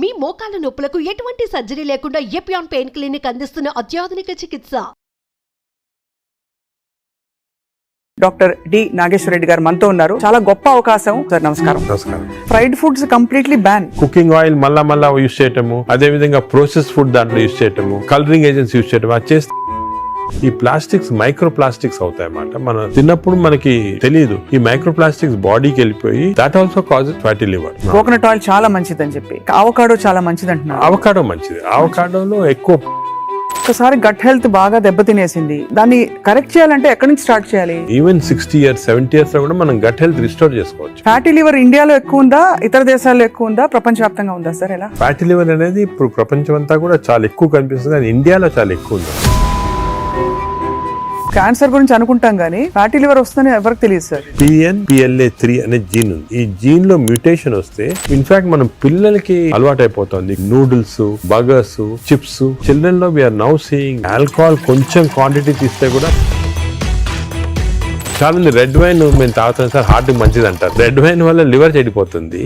మీ మోకాల నొప్పులకు ఎటువంటి సర్జరీ లేకుండా ఎపియాన్ పెయిన్ క్లినిక్ అందిస్తున్న అత్యాధునిక చికిత్స. డాక్టర్ డి నాగేశ్వర రెడ్డి గారు మనతో ఉన్నారు. చాలా గొప్ప అవకాశం సార్. నమస్కారం. నమస్కారం. Fried foods completely ban. Cooking oil మళ్ళా యూజ్ చేయటము, అదే విధంగా ప్రాసెస్ ఫుడ్ దాంట్లో యూజ్ చేయటము, కలరింగ్ ఏజెంట్స్ యూజ్ చేయటం, అది చేస్తే ఈ ప్లాస్టిక్స్ మైక్రో ప్లాస్టిక్స్ అవుతాయి అన్నమాట. మనం తిన్నప్పుడు మనకి తెలియదు, ఈ మైక్రో ప్లాస్టిక్స్ బాడీకి వెళ్ళిపోయి that also causes fatty liver. Coconut oil చాలా మంచిదని చెప్పి, అవకాడో చాలా మంచిది అంటున్నారు. అవకాడో మంచిది. అవకాడోలో ఎక్కువ ఒకసారి గట్ హెల్త్ బాగా దెబ్బతినేసింది, దాన్ని కరెక్ట్ చేయాలంటే ఎక్కడి నుంచి స్టార్ట్ చేయాలి? ఈవెన్ 60 years 70 years లో కూడా మనం గట్ హెల్త్ రిస్టోర్ చేసుకోవచ్చు. ఫ్యాటీ లివర్ ఇండియాలో ఎక్కువ ఉందా, ఇతర దేశాల్లో ఎక్కువ ఉందా, ప్రపంచవ్యాప్తంగా ఉందా సార్? ఎలా? ఫ్యాటీ లివర్ అనేది ఇప్పుడు ప్రపంచం అంతా కూడా చాలా ఎక్కువ కనిపిస్తుంది, కానీ ఇండియాలో చాలా ఎక్కువ ఉంది. క్యాన్సర్ గురించి అనుకుంటాం కానీ ఫ్యాటీ లివర్ వస్తుందని ఎవరికి తెలియదు సార్. PNPLA3 అనే జీన్ ఉంది. ఈ జీన్ లో మ్యూటేషన్ వస్తే ఇన్ఫాక్ట్ మనం పిల్లలకి అలవాటు అయిపోతుంది నూడిల్స్, బర్గర్స్, చిప్స్. చిల్డ్రన్ లో వీఆర్ నౌ సీయింగ్ ఆల్కహాల్ కొంచెం క్వాంటిటీ తీస్తే కూడా చాలా మంది రెడ్ వైన్ మేము తాగుతాం సార్, హార్ట్ మంచిది అంటారు. రెడ్ వైన్ వల్ల లివర్ చెడిపోతుంది.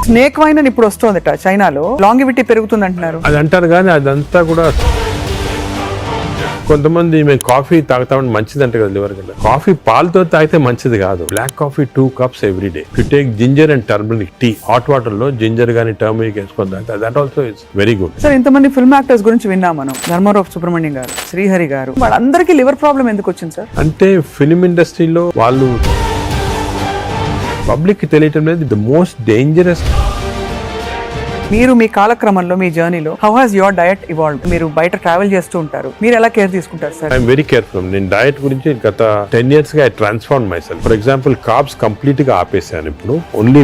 స్నేక్ వైన్ అని ఇప్పుడు వస్తుందట చైనాలో, లాంగివిటీ పెరుగుతుంది అంటున్నారు. అది అంటారు కానీ అదంతా కూడా కొంతమంది మేము కాఫీ తాగుతామని మంచిది అంటే కదా లివర్ కింద. కాఫీ పాలతో తాగితే మంచిది కాదు. Black coffee 2 cups every day. You take ginger and turmeric tea, hot water లో జింజర్ గానీ టర్మరిక్ వేసుకొని తాగితే that also it's very good. Sir, ఇంతమంది ఫిల్మ్ యాక్టర్స్ గురించి విన్నాం మనం, ధర్మారావు సుబ్రహ్మణ్యం గారు, శ్రీహరి గారు, వాళ్ళందరికీ లివర్ ప్రాబ్లం ఎందుకు వచ్చింది సార్? అంటే ఫిల్మ్ ఇండస్ట్రీలో వాళ్ళు పబ్లిక్ కి తెలియటం లేదు. The most dangerous. మీరు మీ కాలక్రమంలో, మీ జర్నీలో how has your diet evolved? మీరు బయట ట్రావెల్ చేస్తూ ఉంటారు, మీరు ఎలా కేర్ తీసుకుంటారు సార్? I'm very careful. నేను డయట్ గురించి గత 10 years గా I transform my self. For example carbs complete గా ఆపేసాను. ఇప్పుడు ఓన్లీ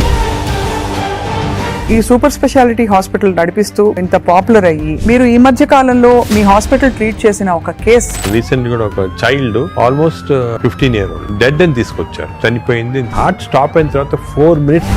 ఈ సూపర్ స్పెషాలిటీ హాస్పిటల్ నడిపిస్తూ ఇంత పాపులర్ అయ్యి, మీరు ఈ మధ్య కాలంలో మీ హాస్పిటల్ ట్రీట్ చేసిన ఒక కేస్, రీసెంట్ గా ఒక చైల్డ్ ఆల్మోస్ట్ 15 years డెడ్ అని తీసుకొచ్చారు, చనిపోయింది. హార్ట్ స్టాప్ అయిన తర్వాత 4 minutes.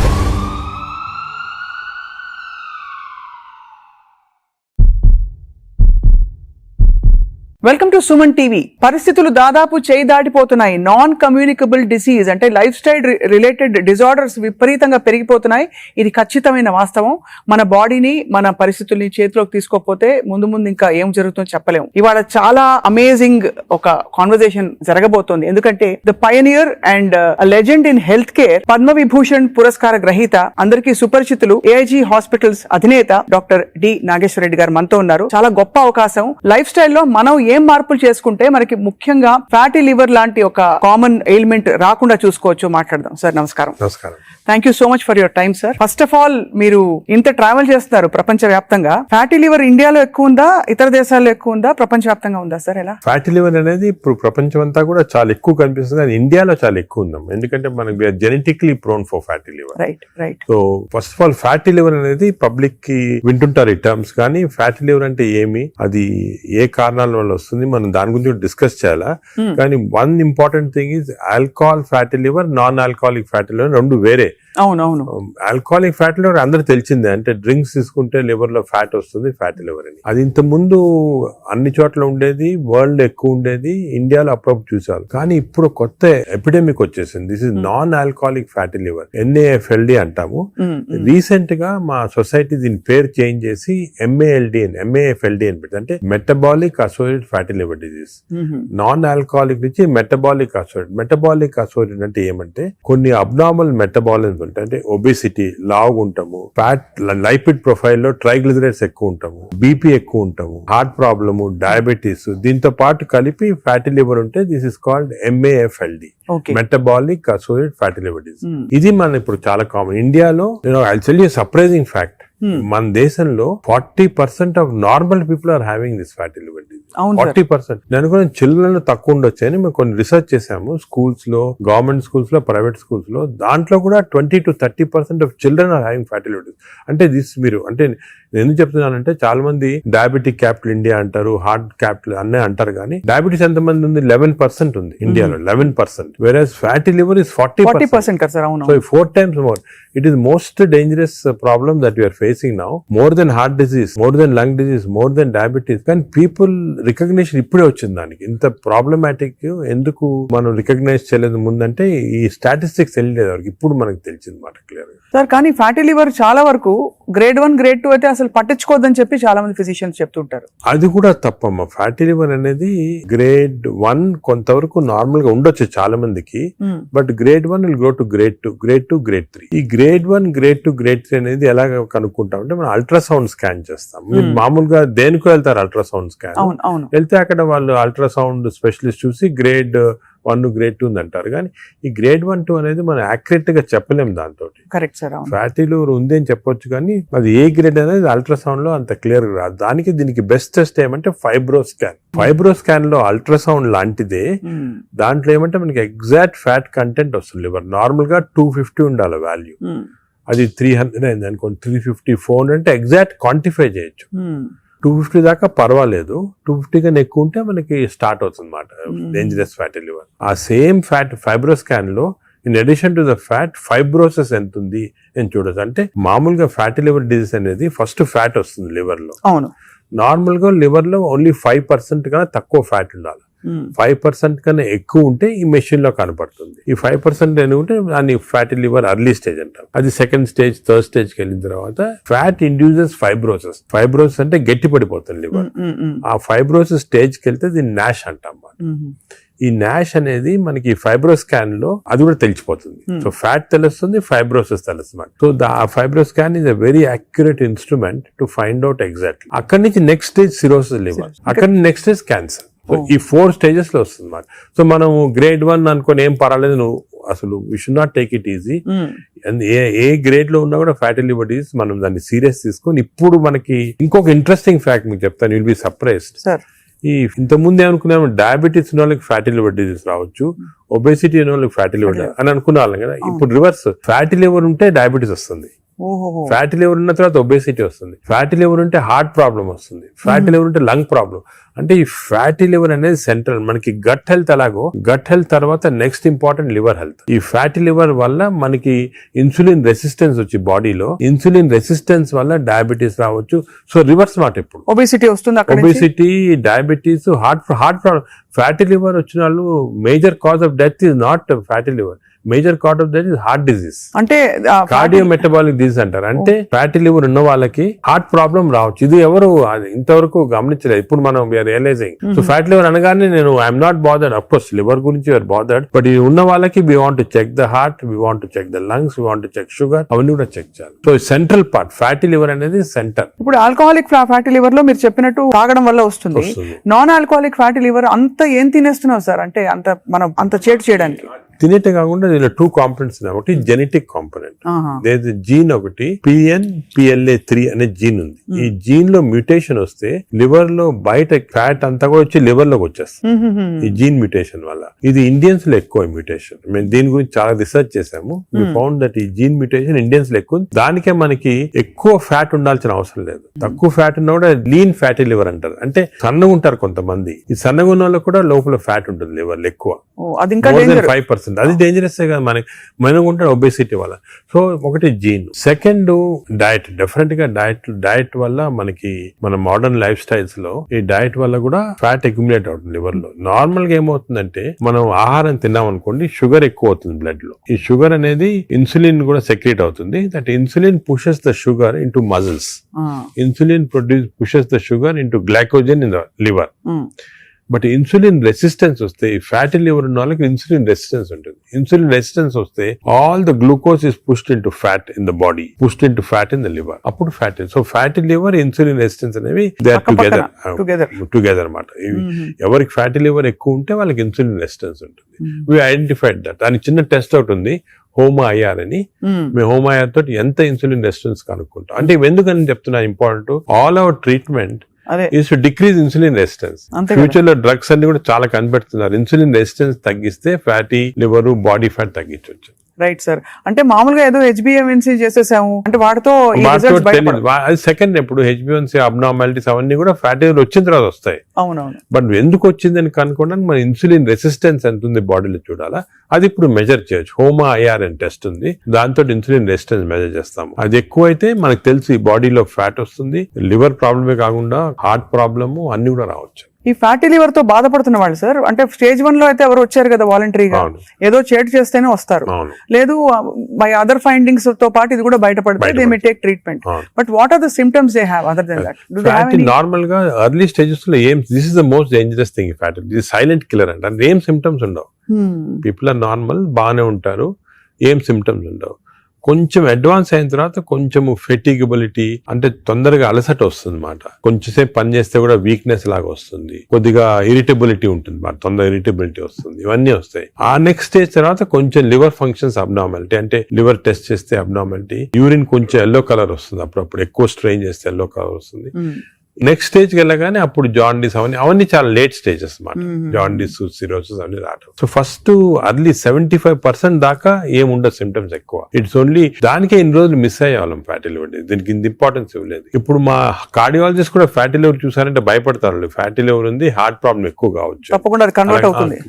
Welcome to Suman TV. పరిస్థితులు దాదాపు చేయి దాటిపోతున్నాయి. నాన్ కమ్యూనికబుల్ డిసీజ్ అంటే లైఫ్ స్టైల్ రిలేటెడ్ డిజార్డర్స్ విపరీతంగా పెరిగిపోతున్నాయి. ఇది ఖచ్చితమైన వాస్తవం. మన బాడీని, మన పరిస్థితుల్ని చేతిలోకి తీసుకోకపోతే ముందు ఇంకా ఏం జరుగుతుందో చెప్పలేము. ఇవాళ చాలా అమేజింగ్ ఒక కాన్వర్సేషన్ జరగబోతోంది. ఎందుకంటే the pioneer and legend in health care, Padma Vibhushan పురస్కార గ్రహీత, అందరికీ సుపరిచితులు, ఏఐజీ హాస్పిటల్స్ అధినేత డాక్టర్ డి నాగేశ్వర రెడ్డి గారు మనతో ఉన్నారు. చాలా గొప్ప అవకాశం. లైఫ్ స్టైల్లో మనం ఏం మార్పులు చేసుకుంటే మనకి ముఖ్యంగా ఫ్యాటీ లివర్ లాంటి ఒక కామన్ ఎయిల్మెంట్ రాకుండా చూసుకోవచ్చు, మాట్లాడదాం. సార్ నమస్కారం. నమస్కారం. Thank you so much for your time sir. First of all, మీరు ఇంత ట్రావెల్ చేస్తున్నారు ప్రపంచ వ్యాప్తంగా. ఫ్యాటీ లివర్ ఇండియాలో ఎక్కువ ఉందా, ఇతర దేశాల్లో ఎక్కువ ఉందా, ప్రపంచ వ్యాప్తంగా ఉందా సార్? ఎలా? ఫ్యాటీ లివర్ అనేది ఇప్పుడు ప్రపంచం అంతా కూడా చాలా ఎక్కువ కనిపిస్తుంది, కానీ ఇండియాలో చాలా ఎక్కువ ఉందాం. ఎందుకంటే మనకి genetically prone for fatty liver. Right. So first of all fatty liver అనేది పబ్లిక్ కి వింటుంటారు ఈ టర్మ్స్, కానీ ఫ్యాటీ లివర్ అంటే ఏమి, అది ఏ కారణాల వల్ల వస్తుంది, మనం దాని గురించి డిస్కస్ చేయాలా. కానీ one important thing is alcohol fatty liver, non alcoholic fatty liver రెండు వేరే. అవునవును. ఆల్కహాలిక్ ఫ్యాటీ లివర్ అందరూ తెలిసిందే, అంటే డ్రింక్స్ తీసుకుంటే లివర్ లో ఫ్యాట్ వస్తుంది, ఫ్యాటీ లివర్ అని. అది ఇంత ముందు అన్ని చోట్ల ఉండేది, వరల్డ్ ఎక్కువ ఉండేది, ఇండియాలో అప్పుడప్పుడు చూసారు. కానీ ఇప్పుడు కొత్త ఎపిడెమిక్ వచ్చేసింది. This is non alcoholic fatty liver, NAFLD అంటాము. రీసెంట్ గా మా సొసైటీ దీని పేరు చేంజ్ చేసి MAFLD అని పెట్టి, అంటే metabolic associated fatty liver disease. Non alcoholic నుంచి మెటబాలిక్ అసోసియేటెడ్. మెటబాలిక్ అసోసియేటెడ్ అంటే ఏమంటే కొన్ని అబ్నార్మల్ మెటబాలిజం ఉంటాయి, అంటే ఒబేసిటీ, లావుగా ఉంటాము, ఫ్యాట్, లైపిడ్ ప్రొఫైల్ లో ట్రైగ్లిజరైడ్స్ ఎక్కువ ఉంటాము, బీపీ ఎక్కువ ఉంటాము, హార్ట్ ప్రాబ్లము, డయాబెటీస్, దీంతో పాటు కలిపి ఫ్యాటీ లివర్ ఉంటే this is called MAFLD, metabolic associated fatty liver disease. ఇది మన ఇప్పుడు చాలా కామన్. ఇండియాలో I tell you surprising fact, మన దేశంలో 40% of normal people are having this fatty liver disease. 40%. నేను కూడా చిల్డ్రన్ లో తక్కువ ఉండొచ్చు అని మేము కొన్ని రీసెర్చ్ చేసాము. స్కూల్స్ లో, గవర్నమెంట్ స్కూల్స్ లో, ప్రైవేట్ స్కూల్స్ లో, దాంట్లో కూడా 20 to 30% of children are having fatty liver disease. అంటే దిస్ మీరు, అంటే నేను ఎందుకు చెప్తున్నానంటే చాలా మంది డయాబెటిక్ క్యాపిటల్ ఇండియా అంటారు, హార్ట్ క్యాపిటల్ అన్నీ అంటారు, కానీ డయాబెటీస్ ఎంత మంది ఉంది? 11% ఉంది ఇండియాలో, 11%. Versus fatty liver is 40%. So 4 times more. It is most dangerous problem that we are facing now, more than heart disease, more than lung disease, more than diabetes. When people recognition ఇప్పుడే వచ్చింది దానికి. ఇంత problematic ఎందుకు మనం recognise చేయలేదు ముందంటే ఈ statistics తెలియలేదు వరకు, ఇప్పుడు మనకు తెలిసింది మాట క్లియర్ గా. సార్ కానీ ఫ్యాటీ లివర్ చాలా వరకు గ్రేడ్ 1 గ్రేడ్ 2 అయితే అసలు పట్టించుకోవద్దని చెప్పి చాలా మంది ఫిజిషియన్స్ చెప్తుంటారు. అది కూడా తప్పమ్మా. ఫ్యాటీ లివర్ అనేది గ్రేడ్ 1 కొంతవరకు నార్మల్ గా ఉండొచ్చు చాలా మందికి, but grade 1 will go to grade 2, grade 2, grade 3. ఈ గ్రేడ్ 1, గ్రేడ్ 2, గ్రేడ్ 3 అనేది ఎలా కనుక్కుంటాం అంటే మనం అల్ట్రాసౌండ్ స్కాన్ చేస్తాం. మీరు మామూలుగా దేనికో వెళ్తారు అల్ట్రాసౌండ్ స్కాన్, వెళ్తే అక్కడ వాళ్ళు అల్ట్రాసౌండ్ స్పెషలిస్ట్ చూసి గ్రేడ్ 1, గ్రేడ్ 2 అంటారు. కానీ ఈ గ్రేడ్ 1, 2 అనేది మనం యాక్యురేట్ గా చెప్పలేము దాంతో. Correct sir. ఫ్యాటీ లివర్ ఉంది అని చెప్పొచ్చు కానీ అది ఏ గ్రేడ్ అనేది అల్ట్రాసౌండ్ లో అంత క్లియర్ గా రాదు. దానికి దీనికి బెస్ట్ టెస్ట్ ఏమంటే ఫైబ్రో స్కాన్. ఫైబ్రో స్కాన్ లో అల్ట్రాసౌండ్ లాంటిదే, దాంట్లో ఏమంటే మనకి ఎగ్జాక్ట్ ఫ్యాట్ కంటెంట్ వస్తుంది. లివర్ నార్మల్ గా 250 ఉండాలి వాల్యూ, అది 300 అయింది అనుకోండి, 350, 400 అంటే ఎగ్జాక్ట్ క్వాంటిఫై చేయొచ్చు. 250 దాకా పర్వాలేదు, 250 కన్నా ఎక్కువ ఉంటే మనకి స్టార్ట్ అవుతుంది అన్నమాట డేంజరస్ ఫ్యాటీ లివర్. ఆ సేమ్ ఫ్యాట్ ఫైబ్రో స్కాన్ లో in addition to the fat fibrosis ఎంత ఉంది అని చూడొచ్చు. అంటే మామూలుగా ఫ్యాటీ లివర్ డిజీజ్ అనేది ఫస్ట్ ఫ్యాట్ వస్తుంది లివర్ లో. అవును, నార్మల్ గా లివర్ లో ఓన్లీ 5% కన్నా తక్కువ ఫ్యాట్ ఉండాలి. 5% కన్నా ఎక్కువ ఉంటే ఈ మెషిన్ లో కనపడుతుంది. ఈ 5% ఉంటే దాన్ని ఫ్యాటీ లివర్ అర్లీ స్టేజ్ అంటాం. అది సెకండ్ స్టేజ్, థర్డ్ స్టేజ్ కి వెళ్ళిన తర్వాత ఫ్యాట్ ఇండ్యూసెస్ ఫైబ్రోసిస్. ఫైబ్రోసిస్ అంటే గట్టి పడిపోతుంది లివర్. ఆ ఫైబ్రోసిస్ స్టేజ్ కి వెళ్తే దీన్ని నాష్ అంటాం. ఈ నాష్ అనేది మనకి ఫైబ్రో స్కాన్ లో అది కూడా తెలిసిపోతుంది. సో ఫ్యాట్ తెలుస్తుంది, ఫైబ్రోసిస్ తెలుస్తుంది. సో ఆ fibro scan is a very accurate instrument to find out exactly. అక్కడి నుంచి నెక్స్ట్ స్టేజ్ సిరోసిస్ లివర్, అక్కడి నుంచి నెక్స్ట్ స్టేజ్ క్యాన్సర్. ఈ 4 స్టేజెస్ లో వస్తుంది అన్నమాట. సో మనం గ్రేడ్ 1 అనుకుని ఏం పర్వాలేదు, నువ్వు అసలు we should not take it easy. ఏ గ్రేడ్ లో ఉన్నా కూడా ఫ్యాటీ లివర్ డిసీజ్ మనం దాన్ని సీరియస్ తీసుకొని, ఇప్పుడు మనకి ఇంకొక ఇంట్రెస్టింగ్ ఫ్యాక్ట్ మీకు చెప్తాను, విల్ బి సర్ప్రైజ్డ్. ఈ ఇంతకుముందు ఏమనుకున్నాము, డయాబెటీస్ ఉన్న వాళ్ళకి ఫ్యాటీ లివర్ డిసీజ్ రావచ్చు, ఒబేసిటీ ఉన్న వాళ్ళకి ఫ్యాటీ లివర్ అని అనుకునే వాళ్ళం కదా. ఇప్పుడు రివర్స్, ఫ్యాటీ లివర్ ఉంటే డయాబెటీస్ వస్తుంది, ఫ్యాటీ లివర్ ఉన్న తర్వాత ఒబేసిటీ వస్తుంది, ఫ్యాటీ లివర్ ఉంటే హార్ట్ ప్రాబ్లం వస్తుంది, ఫ్యాటీ లివర్ ఉంటే లంగ్ ప్రాబ్లం. అంటే ఈ ఫ్యాటీ లివర్ అనేది సెంట్రల్. మనకి గట్ హెల్త్ ఎలాగో, గట్ హెల్త్ తర్వాత నెక్స్ట్ ఇంపార్టెంట్ లివర్ హెల్త్. ఈ ఫ్యాటీ లివర్ వల్ల మనకి ఇన్సులిన్ రెసిస్టెన్స్ వచ్చి బాడీలో, ఇన్సులిన్ రెసిస్టెన్స్ వల్ల డయాబెటీస్ రావచ్చు. సో రివర్స్ మాట, ఇప్పుడు ఒబేసిటీ వస్తుంది, obesity, diabetes, heart problem. Fatty liver వచ్చిన వాళ్ళు major cause of death is not fatty liver, major cause of that is heart disease, అంటే కార్డియో మెటబాలిక్ డిజీజ్ అంటారు. అంటే ఫ్యాటీ లివర్ ఉన్న వాళ్ళకి హార్ట్ ప్రాబ్లం రావచ్చు. ఇది ఎవరు ఇంతవరకు గమనించలేదు, ఇప్పుడు మనం we are realising. So fatty liver అనగానే నేను I'm not bothered, of course liver గురించి వీఆర్ బాదర్డ్, బట్ ఇది ఉన్న వాళ్ళకి we want to check the heart, we want to check the lungs, we want to check sugar, అవన్నీ కూడా check చేయాలి. So central part fatty liver అనేది centre. ఇప్పుడు alcoholic fatty liver లో మీరు చెప్పినట్టు తాగడం వల్ల వస్తుంది. నాన్ ఆల్కహాలిక్ ఫ్యాటీ లివర్ అంత ఏం తినేస్తున్నావు సార్, అంటే అంత మనం అంత చేటు చేయడానికి? తినేటే కాకుండా దీనిలో 2 కాంపోనెంట్స్ ఉన్నాయి. ఒకటి జెనెటిక్ కాంపోనెంట్, జీన్ ఒకటి PNPLA3 అనే జీన్ ఉంది. ఈ జీన్ లో మ్యూటేషన్ వస్తే లివర్ లో బయట ఫ్యాట్ అంతా కూడా వచ్చి లివర్ లోకి వచ్చేస్తుంది ఈ జీన్ మ్యూటేషన్ వల్ల. ఇది ఇండియన్స్ లో ఎక్కువ మ్యూటేషన్. మేము దీని గురించి చాలా రీసెర్చ్ చేసాము. వి ఫౌండ్ దట్ ఈ జీన్ మ్యూటేషన్ ఇండియన్స్ లో ఎక్కువ. దానికే మనకి ఎక్కువ ఫ్యాట్ ఉండాల్సిన అవసరం లేదు. తక్కువ ఫ్యాట్ ఉన్నా కూడా లీన్ ఫ్యాటీ లివర్ అంటారు. అంటే సన్నగా ఉంటారు కొంతమంది, ఈ సన్నగా ఉన్న వాళ్ళకి కూడా లోపల ఫ్యాట్ ఉంటుంది లివర్ లో ఎక్కువ, 5%. అది డేంజరస్ కదా మనం ఉంటాడు ఒబేసిటీ వల్ల. సో ఒకటి జీన్. Second diet. డెఫినెట్ గా డైట్ వల్ల మనకి మన మోడర్న్ లైఫ్ స్టైల్స్ లో ఈ డైట్ వల్ల కూడా ఫ్యాట్ అక్యుములేట్ అవుతుంది లివర్ లో. నార్మల్ గా ఏమవుతుందంటే మనం ఆహారం తిన్నాం అనుకోండి, షుగర్ ఎక్కువ అవుతుంది బ్లడ్ లో. ఈ షుగర్ అనేది ఇన్సులిన్ కూడా సెక్రేట్ అవుతుంది. That insulin pushes the sugar into muscles. Insulin pushes the sugar into glycogen in the liver. But insulin resistance వస్తే, ఈ ఫ్యాటీ లివర్ ఉన్న వాళ్ళకి ఇన్సులిన్ రెసిస్టెన్స్ ఉంటుంది. ఇన్సులిన్ రెసిస్టెన్స్ వస్తే all the glucose is pushed into fat in the body, pushed into fat in the liver. అప్పుడు fatty. So fatty liver, insulin resistance అనేవి they are together అన్నమాట. ఎవరికి fatty liver ఎక్కువ ఉంటే వాళ్ళకి insulin resistance ఉంటుంది. We identified that. దానికి చిన్న టెస్ట్ అవుట్ ఉంది, హోమా-IR అని. మేము హోమా-IR తోటి ఎంత ఇన్సులిన్ రెసిస్టెన్స్ కనుక్కుంటాం. అంటే ఎందుకని చెప్తున్నా important, all our treatment is to decrease insulin resistance. Future లో డ్రగ్స్ అన్ని కూడా చాలా కనిపెడుతున్నారు. ఇన్సులిన్ రెసిస్టెన్స్ తగ్గిస్తే ఫ్యాటీ లివర్, బాడీ ఫ్యాట్ తగ్గించవచ్చు. Right sir. అంటే మామూలుగా ఏదో HbA1c చేసేసాము అంటే వాటితో అది సెకండ్. ఇప్పుడు HbA1c అబ్నార్మాలిటీస్ అవన్నీ కూడా ఫ్యాటీ లివర్ వచ్చిన తర్వాత వస్తాయి. అవునవును. బట్ ఎందుకు వచ్చిందని కనుక్కోవడానికి మన ఇన్సులిన్ రెసిస్టెన్స్ ఎంత ఉంది బాడీలో చూడాలా. అది ఇప్పుడు మెజర్ చేయొచ్చు. హోమా-IR అని టెస్ట్ ఉంది, దాంతో ఇన్సులిన్ రెసిస్టెన్స్ మెజర్ చేస్తాము. అది ఎక్కువ అయితే మనకు తెలుసు ఈ బాడీలో ఫ్యాట్ వస్తుంది. లివర్ ప్రాబ్లమే కాకుండా హార్ట్ ప్రాబ్లము అన్ని కూడా రావచ్చు. ఈ ఫ్యాటీ లివర్ తో బాధపడుతున్న వాళ్ళు సార్, అంటే స్టేజ్ 1 లో అయితే ఎవరు వచ్చారు కదా వాలంటరీగా, అవును. ఏదో చేటు చేస్తేనే వస్తారు, అవును. లేదు బై అదర్ ఫైండింగ్స్ తో పాటు ఇది కూడా బయటపడితే దే మే టేక్ ట్రీట్మెంట్. అవును. But what are the symptoms they have other than that? Do they have any? Normal గా ఎర్లీ స్టేజెస్ లో ఏం, this is the most dangerous thing fatty, this silent killer అంటే ఏం symptoms ఉండవు. People are normal, బాగానే ఉంటారు, ఏం symptoms ఉండవు. కొంచెం అడ్వాన్స్ అయిన తర్వాత కొంచెం ఫెటిగబిలిటీ అంటే తొందరగా అలసట వస్తుంది అన్నమాట. కొంచెంసేపు పని చేస్తే కూడా వీక్నెస్ లాగా వస్తుంది, కొద్దిగా ఇరిటబిలిటీ ఉంటుంది, తొందరగా ఇరిటబిలిటీ వస్తుంది, ఇవన్నీ వస్తాయి. ఆ నెక్స్ట్ స్టేజ్ తర్వాత కొంచెం లివర్ ఫంక్షన్స్ అబ్నార్మాలిటీ, అంటే లివర్ టెస్ట్ చేస్తే అబ్నార్మాలిటీ, యూరిన్ కొంచెం ఎల్లో కలర్ వస్తుంది, అప్పుడప్పుడు ఎక్కువ స్ట్రెయిన్ చేస్తే ఎల్లో కలర్ వస్తుంది. నెక్స్ట్ స్టేజ్కి వెళ్ళగానే అప్పుడు జాండీస్ అవన్నీ చాలా లేట్ స్టేజెస్ అన్నమాట. జాండీస్, సిరోసిస్ అవన్నీ రావడం. సో ఫస్ట్ అర్లీ 75% దాకా ఏముండదు సిమ్టమ్స్ ఎక్కువ. ఇట్స్ ఓన్లీ దానికే ఇన్ని రోజులు మిస్ అయ్యేవాళ్ళం ఫ్యాటీ లివర్, దీనికి ఇంత ఇంపార్టెన్స్ ఇవ్వలేదు. ఇప్పుడు మా కార్డియాలజిస్ట్ కూడా ఫ్యాటీ లివర్ చూసారంటే భయపడతారు, ఫ్యాటీ లివర్ ఉంది, హార్ట్ ప్రాబ్లం ఎక్కువ కావచ్చు, తప్పకుండా అది కన్వర్ట్ అవుతుంది.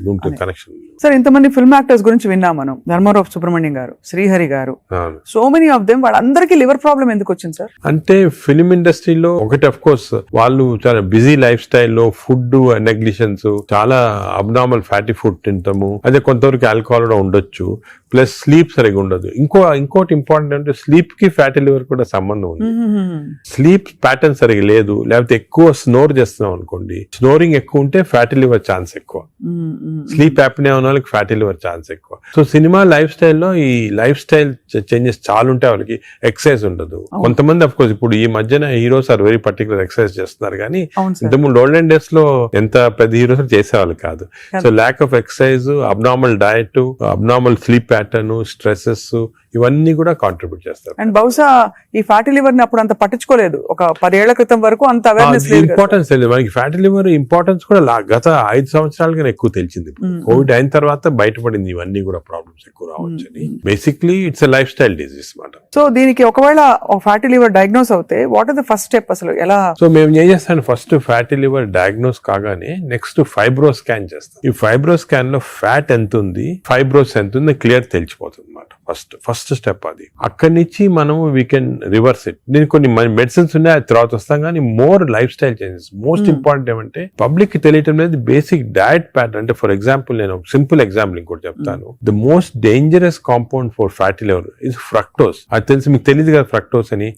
కనెక్షన్. సార్ ఇంతమంది ఫిల్మ్ యాక్టర్స్ గురించి విన్నాం మనం, ధర్మారావు సుబ్రహ్మణ్యం గారు, శ్రీహరి గారు, సో మెనీ ఆఫ్ దెమ్, వాళ్ళందరికీ లివర్ ప్రాబ్లం ఎందుకు వచ్చింది సార్? అంటే ఫిలిం ఇండస్ట్రీలో ఒకటి అఫ్ కోర్స్ వాళ్ళు చాలా బిజీ లైఫ్ స్టైల్లో ఫుడ్ నెగ్లిజెన్స్, చాలా అబ్నార్మల్ ఫ్యాటీ ఫుడ్ తింటాము, అదే కొంతవరకు ఆల్కహాల్ కూడా ఉండొచ్చు, ప్లస్ స్లీప్ సరిగా ఉండదు. ఇంకోటి ఇంపార్టెంట్ అంటే స్లీప్ కి ఫ్యాటీ లివర్ కూడా సంబంధం ఉంది. స్లీప్ ప్యాటర్న్ సరిగా లేదు, లేకపోతే ఎక్కువ స్నోర్ చేస్తున్నాం అనుకోండి, స్నోరింగ్ ఎక్కువ ఉంటే ఫ్యాటీ లివర్ ఛాన్స్ ఎక్కువ, స్లీప్ యాప్నియా ఉన్న వాళ్ళకి ఫ్యాటీ లివర్ ఛాన్స్ ఎక్కువ. సో సినిమా లైఫ్ స్టైల్లో ఈ లైఫ్ స్టైల్ చేంజెస్ చాలా ఉంటాయి, వాళ్ళకి ఎక్సర్సైజ్ ఉండదు. కొంతమంది అఫ్ కోర్స్ ఇప్పుడు ఈ మధ్యన heroes are very particular exercise చేస్తున్నారు, కానీ ఇంతకుముందు ఓల్డెన్ డేస్ లో ఎంత పెద్ద హీరోస్ చేసేవాళ్ళు కాదు. So lack of exercise, abnormal diet, abnormal sleep pattern, stresses, ఇవన్నీ కూడా కాంట్రిబ్యూట్ చేస్తారు. అండ్ బహుశా ఈ ఫ్యాటీ లివర్ ని అప్పుడు అంత పట్టించుకోలేదు, ఒక 10 ఏళ్ల క్రితం వరకు అంత అవేర్నెస్ లేదు, ఇంపార్టెన్స్ తెలియదు మనకి. ఫ్యాటీ లివర్ ఇంపార్టెన్స్ కూడా గత 5 సంవత్సరాలుగా ఎక్కువ తెలిసింది. కోవిడ్ అయిన తర్వాత బయటపడింది ఇవన్నీ కూడా ప్రాబ్లమ్స్ ఎక్కువ రావచ్చు అని. Basically it's a life style disease మాట. సో దీనికి ఒకవేళ ఫ్యాటీ లివర్ డయాగ్నోస్ అవుతే what is the first step అసలు ఎలా? సో మేము ఏం చేస్తాను, ఫస్ట్ ఫ్యాటీ లివర్ డయాగ్నోస్ కాగానే నెక్స్ట్ ఫైబ్రో స్కాన్ చేస్తాం. ఈ ఫైబ్రో స్కాన్ లో ఫ్యాట్ ఎంత ఉంది, ఫైబ్రోస్ ఎంత ఉంది క్లియర్ తెలిసిపోతుంది అన్నమాట. ఫస్ట్ స్టెప్ అది. అక్కడి నుంచి మనము వీ కెన్ రివర్స్ ఇట్. దీనికి కొన్ని మెడిసిన్స్ ఉన్నాయి, అది తర్వాత వస్తాం, కానీ more life style changes. Most important ఏమంటే పబ్లిక్ కి తెలియటం లేదు బేసిక్ డయట్ ప్యాటర్న్. అంటే ఫర్ ఎగ్జాంపుల్ నేను సింపుల్ ఎగ్జాంపుల్ ఇంకోటి చెప్తాను. The most dangerous compound for fatty liver is fructose. అది తెలిసి మీకు తెలియదు కదా ఫ్రక్టోస్ అని.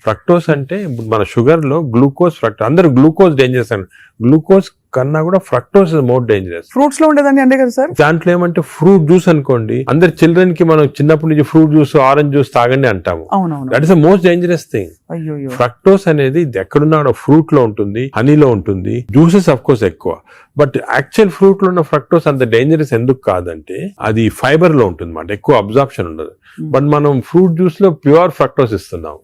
ఫ్రక్టోస్ అంటే మన షుగర్ లో గ్లూకోజ్, ఫ్రక్టోస్, అందరూ గ్లూకోజ్ డేంజరస్ అని, గ్లూకోజ్ కన్నా కూడా fructose is more dangerous. Fruits లో ఉండేదాన్ని అంతే కదా సార్. దాంట్లో ఏమంటే ఫ్రూట్ జ్యూస్ అనుకోండి, అందరు చిల్డ్రన్ కి మనం చిన్నప్పటి నుంచి ఫ్రూట్ జ్యూస్, ఆరెంజ్ జ్యూస్ తాగండి అంటాము. That is the most dangerous thing. Fructose అనేది ఎక్కడున్నా ఫ్రూట్ లో ఉంటుంది, హనీలో ఉంటుంది, జ్యూసెస్ అఫ్ కోర్స్ ఎక్కువ. బట్ యాక్చువల్ ఫ్రూట్ లో ఉన్న ఫ్రక్టోస్ అంత డేంజరస్ ఎందుకు కాదంటే అది ఫైబర్ లో ఉంటుంది అన్నమాట, ఎక్కువ అబ్జార్ప్షన్ ఉండదు. బట్ మనం ఫ్రూట్ జ్యూస్ లో ప్యూర్ ఫ్రక్టోస్ ఇస్తున్నాం.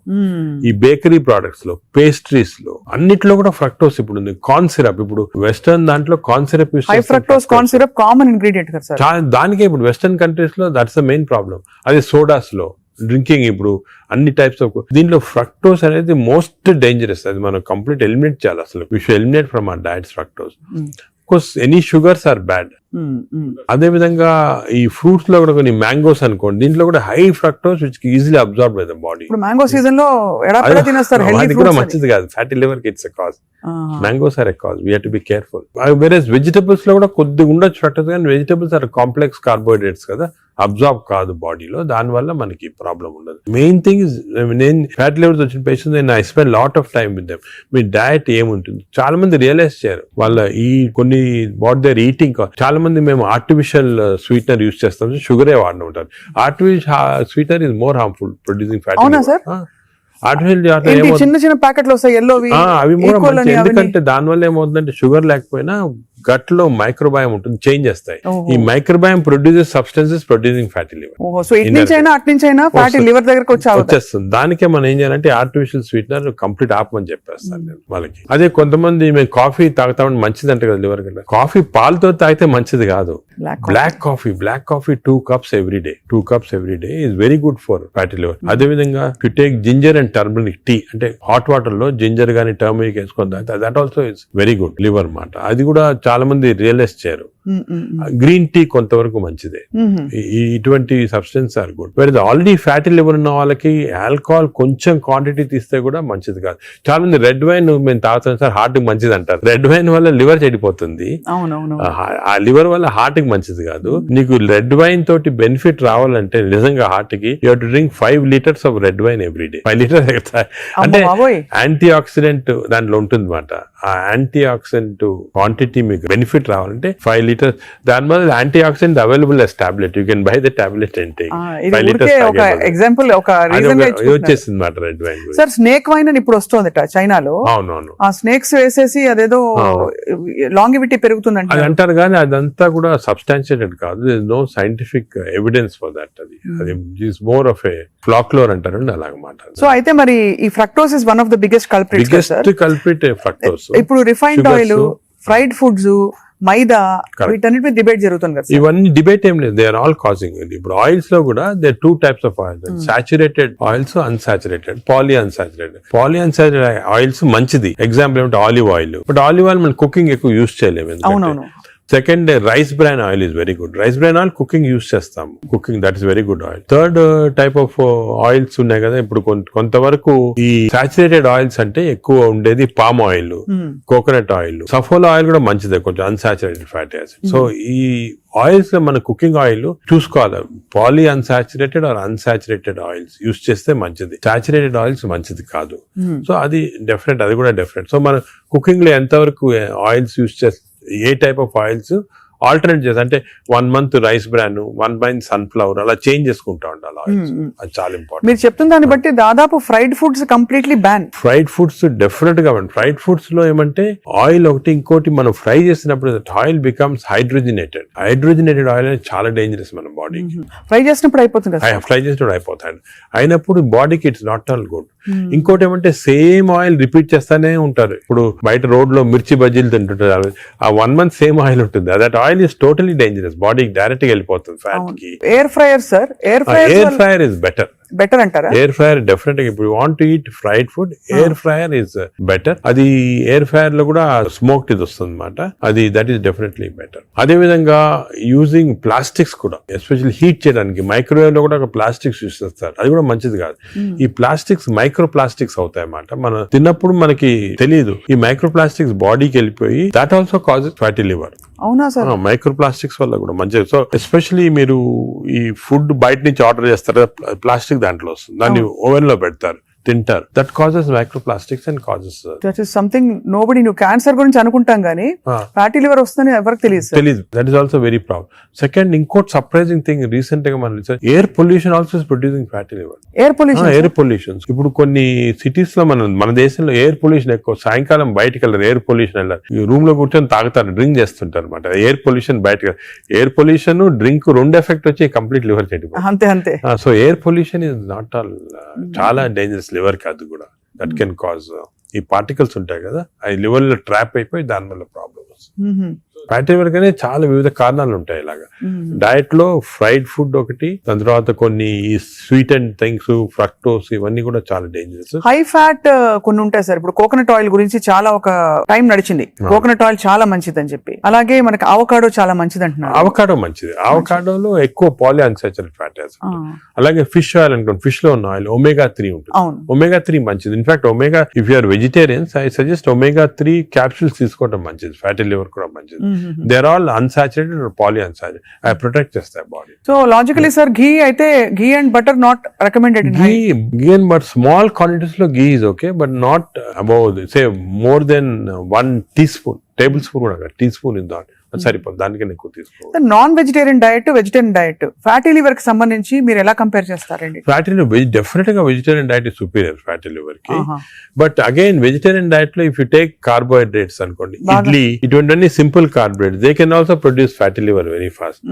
ఈ బేకరీ ప్రొడక్ట్స్ లో, పేస్ట్రీస్ లో, అన్నిట్లో కూడా ఫ్రక్టోస్ ఇప్పుడు ఉంది. కార్న్ సిరప్, ఇప్పుడు వెస్టర్న్ దాంట్లో corn syrup, high fructose corn syrup common ingredient కదా సార్. దానికే ఇప్పుడు వెస్టర్న్ కంట్రీస్ లో దట్స్ ద మెయిన్ ప్రాబ్లం. అదే సోడాస్ లో, డ్రింకింగ్, ఇప్పుడు అన్ని టైప్స్ ఆఫ్, దీంట్లో ఫ్రక్టోస్ అనేది మోస్ట్ డేంజరస్. అది మనం కంప్లీట్ ఎలిమినేట్ చేయాలి అసలు. We should eliminate from our diets fructose. Course any sugars are bad. అదే విధంగా ఈ ఫ్రూట్స్ లో కూడా కొన్ని మ్యాంగోస్ అనుకోండి, దీంట్లో కూడా high fructose which easily absorb by the body. Mango season లో అది కూడా మంచిది కాదు, ఫ్యాటీ లివర్ కి it's a cause. Mangoes are a cause, we have to be careful. వేరేస్ వెజిటబుల్స్ లో కూడా కొద్దిగా ఉండొచ్చు ఫ్రక్టోస్, కానీ వెజిటబుల్స్ ఆర్ కాంప్లెక్స్ కార్బోహైడ్రేట్స్ కదా, అబ్జార్బ్ కాదు బాడీలో, దాని వల్ల మనకి ప్రాబ్లం ఉండదు. మెయిన్ థింగ్ ఇస్, నేను ఫ్యాటీ లివర్స్ వచ్చిన పేషెంట్స్ నేను I spend lot of time with them. Me diet ఏముంటుంది, చాలా మంది రియలైజ్ చేయరు వాళ్ళ ఈ కొన్ని వాట్ దేర్ ఈటింగ్. చాలా మంది మేము ఆర్టిఫిషియల్ స్వీట్నర్ యూజ్ చేస్తాం, షుగరే వాడిన ఉంటారు. Artificial sweetener is more harmful producing fatty liver. Artificial చిన్న చిన్న ప్యాకెట్లు వస్తాయి ఎల్లోవి, అవి ఎందుకంటే దానివల్ల ఏమవుతుందంటే షుగర్ లేకపోయినా గట్ లో మైక్రోబయామ్ ఉంటుంది, చేంజ్ చేస్తాయి. ఈ microbiome produces substances producing fatty liver. So ఇటు నుంచి అయినా అటు నుంచి అయినా ఫ్యాటీ లివర్ దగ్గరకు వచ్చేస్తుంది. దానికే మనం ఏం చేయాలంటే ఆర్టిఫిషియల్ స్వీట్నర్ కంప్లీట్ ఆపమని చెప్పేస్తాను నేను వాళ్ళకి. అదే కొంతమంది మేము కాఫీ తాగుతామని మంచిది అంటే కదా లివర్ కంటే, కాఫీ పాలతో తాగితే మంచిది కాదు. Black coffee 2 cups every day. 2 cups every day is very good for fatty liver. అదే విధంగా if you take ginger and turmeric tea, అంటే హాట్ వాటర్ లో జింజర్ గానీ టర్మరిక్ వేసుకొని తాగితే that also is very good liver మాట. అది కూడా చాలా చాలా మంది రియలైజ్ చేయరు. గ్రీన్ టీ కొంతవరకు మంచిదే. ఇటువంటి సబ్స్టెన్స్ ఆర్ గుడ్. వేరే ఆల్రెడీ ఫ్యాటీ లివర్ ఉన్న వాళ్ళకి ఆల్కహాల్ కొంచెం క్వాంటిటీ తీస్తే కూడా మంచిది కాదు. చాలా మంది రెడ్ వైన్ మేము తాగుతాం సార్ హార్ట్ కి మంచిది అంటారు. రెడ్ వైన్ వల్ల లివర్ చెడిపోతుంది. ఆ లివర్ వల్ల హార్ట్ కి మంచిది కాదు. నీకు రెడ్ వైన్ తోటి బెనిఫిట్ రావాలంటే నిజంగా హార్ట్ కి you have to drink 5 liters of red wine every day. 5 liters అంటే యాంటీ ఆక్సిడెంట్ దాంట్లో ఉంటుంది అన్నమాట. ఆ యాంటీ ఆక్సిడెంట్ క్వాంటిటీ మీకు బెనిఫిట్ రావాలంటే 5 liters. దాని వల్ల anti oxidant available as tablet. You can buy the tablet and take. 5 liters example ఒక రీజన్ వచ్చేసింది మాట red wine. Sir snake wine అని ఇప్పుడు వస్తుంది చైనాలో. అవునవును. ఆ స్నేక్స్ వేసేసి అదేదో లాంగివిటీ పెరుగుతుందంట అది అంటారు కానీ అదంతా కూడా సబ్స్టాన్షియేటెడ్ కాదు. No scientific evidence for that. అది is more of a folklore అంటారు అలాగమాట. సో అయితే మరి ఈ fructose is one of the biggest culprit fructose. ఇప్పుడు refined oil, fried foods, maida, వీటన్నిటి మీద డిబేట్ జరుగుతుంది కదా. ఇవన్నీ డిబేట్ ఏం లేదు. They are all causing. ఇప్పుడు ఆయిల్స్ లో కూడా they 2 types of oils, saturated oils, unsaturated, polyunsaturated oils మంచిది. ఎగ్జాంపుల్ ఏమంటే olive oil. But olive oil మనం కుకింగ్ ఎక్కువ యూజ్ చేయలేము. అవునవును. Second rice bran oil is very good. Rice bran oil cooking use చేస్తాం. Cooking that is very good oil. Third type of oils ఉన్నాయి కదా. ఇప్పుడు కొంతవరకు ఈ సాచురేటెడ్ ఆయిల్స్ అంటే ఎక్కువ ఉండేది palm oil, coconut oil, Saffola oil కూడా మంచిదే, కొంచెం అన్సాచురేటెడ్ ఫ్యాటీ యాసిడ్. సో ఈ ఆయిల్స్ లో మన కుకింగ్ ఆయిల్ చూసుకోవాలి. Polyunsaturated or unsaturated oils use చేస్తే మంచిది. సాచురేటెడ్ ఆయిల్స్ మంచిది కాదు. సో అది డెఫినెట్, అది కూడా డెఫినెట్. సో మన కుకింగ్ లో ఎంతవరకు ఆయిల్స్ యూజ్ చేస్తే ఏ టైప్ ఆఫ్ ఆయిల్స్ ఆల్టర్నేట్ చేసి అంటే 1 month rice bran, 1 month sunflower అలా చేంజ్ చేసుకుంటా ఉండాలి ఆయిల్స్. అది చాలా ఇంపార్టెంట్. మీరు చెప్తున్న దాన్ని బట్టి దాదాపు fried foods completely ban. Fried foods definite గా ఫ్రైడ్ ఫుడ్స్ లో ఏమంటే ఆయిల్ ఒకటి, ఇంకోటి మనం ఫ్రై చేసినప్పుడు ఆయిల్ బికమ్స్ హైడ్రోజనేటెడ్ ఆయిల్ అనేది చాలా డేంజరస్ మన బాడీకి. ఫ్రై చేసినప్పుడు అయిపోతుంది. అయినప్పుడు బాడీకి ఇట్స్ నాట్ ఆల్ గుడ్. ఇంకోటి ఏమంటే సేమ్ ఆయిల్ రిపీట్ చేస్తానే ఉంటారు. ఇప్పుడు బయట రోడ్ లో మిర్చి బజ్జీలు తింటుంటారు. ఆ 1 month సేమ్ ఆయిల్ ఉంటుంది. That oil is totally dangerous. బాడీకి డైరెక్ట్ గా వెళ్ళిపోతుంది ఫ్యాట్ కి. ఎయిర్ ఫ్రైయర్ ఇస్ బెటర్ అంటారా? ఎయిర్ ఫ్రైయర్ డెఫినెట్ గా ఇప్పుడు want to eat fried food, air fryer is better. అది ఎయిర్ ఫ్రైయర్ లో కూడా స్మోక్డ్ ఇది వస్తుంది అనమాట. అది దట్ ఈస్ డెఫినెట్లీ బెటర్. అదే విధంగా యూజింగ్ ప్లాస్టిక్స్ కూడా, ఎస్పెషల్లీ హీట్ చేయడానికి మైక్రోవేవ్ లో కూడా ఒక ప్లాస్టిక్స్ యూజ్ చేస్తారు. అది కూడా మంచిది కాదు. ఈ ప్లాస్టిక్స్ మైక్రో ప్లాస్టిక్స్ అవుతాయి అన్నమాట. మనం తిన్నప్పుడు మనకి తెలియదు. ఈ మైక్రో ప్లాస్టిక్స్ బాడీకి వెళ్ళిపోయి that also causes fatty liver. అవునా సార్? మైక్రో ప్లాస్టిక్స్ వల్ల కూడా మంచిది. సో ఎస్పెషల్లీ మీరు ఈ ఫుడ్ బయట నుంచి ఆర్డర్ చేస్తారు, ప్లాస్టిక్ దాంట్లో వస్తుంది, దాన్ని ఓవెన్ లో పెడతారు, తింటారు. That causes microplastics and causes that is something nobody. నువ్వు క్యాన్సర్ గురించి అనుకుంటాం కానీ ఫ్యాటీ లివర్ వస్తుందని ఎవరికి తెలియదు. That is also very problem. Second, ఇంకోటి సర్ప్రైజింగ్ థింగ్ రీసెంట్ గా మనం air pollution also is producing fatty liver. Air pollution ఇప్పుడు కొన్ని సిటీస్ లో మన దేశంలో ఎయిర్ పొల్యూషన్ ఎక్కువ. సాయంకాలం బయటకు వెళ్ళారు, ఎయిర్ పొల్యూషన్ వెళ్ళారు, రూమ్ లో కూర్చొని తాగుతారు, డ్రింక్ చేస్తుంటారు అనమాట. ఎయిర్ పొల్యూషన్ బయటకు, ఎయిర్ పొల్యూషన్ డ్రింక్ 2 ఎఫెక్ట్ వచ్చి కంప్లీట్ లివర్ చెడిపోతుంది. అంతే. So air pollution is not all చాలా డేంజరస్ లివర్ కి. అది కూడా దట్ కెన్ కాజ్ ఈ పార్టికల్స్ ఉంటాయి కదా, అవి లివర్ లో ట్రాప్ అయిపోయి దాని వల్ల ప్రాబ్లమ్ వస్తుంది. ఫ్యాటీ లివర్ కానీ చాలా వివిధ కారణాలు ఉంటాయి. ఇలాగా డయట్ లో ఫ్రైడ్ ఫుడ్ ఒకటి, దాని తర్వాత కొన్ని స్వీట్ అండ్ థింగ్స్, ఫ్రక్టోస్, ఇవన్నీ కూడా చాలా డేంజరస్. హై ఫ్యాట్ కొన్ని ఉంటాయి సార్. ఇప్పుడు కోకోనట్ ఆయిల్ గురించి చాలా ఒక టైం నడిచింది, కోకోనట్ ఆయిల్ చాలా మంచిది అని చెప్పి. అలాగే మనకి అవకాడో చాలా మంచిది అంటున్నారు. అవకాడో మంచిది. అవకాడోలో ఎక్కువ పాలీ అన్సాచురేటెడ్ ఫ్యాటీ యాసిడ్. అలాగే ఫిష్ ఆయిల్ అనుకోండి, ఫిష్ లో ఉన్న ఆయిల్ omega 3 ఉంటుంది. omega 3 మంచిది. In fact omega, if you are vegetarians, I suggest omega 3 capsules తీసుకోవడం మంచిది. ఫ్యాటీ లివర్ కూడా మంచిది. They are all unsaturated are poly unsaturated. అవి ప్రొటెక్ట్ చేస్తాయి body. So logically sir, ghee అయితే ghee and butter not recommended. Ghee and but small quantities లో ghee is okay, but not above say more than 1 teaspoon, table spoon కూడా tea spoon in that సరిపోతుంది. దానికన్నా ఎక్కువ తీసుకోవాలి. Non vegetarian diet, vegetarian diet, fatty liver కి సంబంధించి మీరు ఎలా కంపేర్ చేస్తారండి? ఫ్యాటీ లివర్ డెఫినెట్ గా vegetarian diet is superior fatty liver కి. బట్ అగైన్ వెజిటేరియన్ డయట్ లో ఇఫ్ యూ టేక్ కార్బోహైడ్రేట్స్ అనుకోండి, ఇడ్లీ, ఇటువంటి simple carbohydrates, they can also produce fatty liver very fast.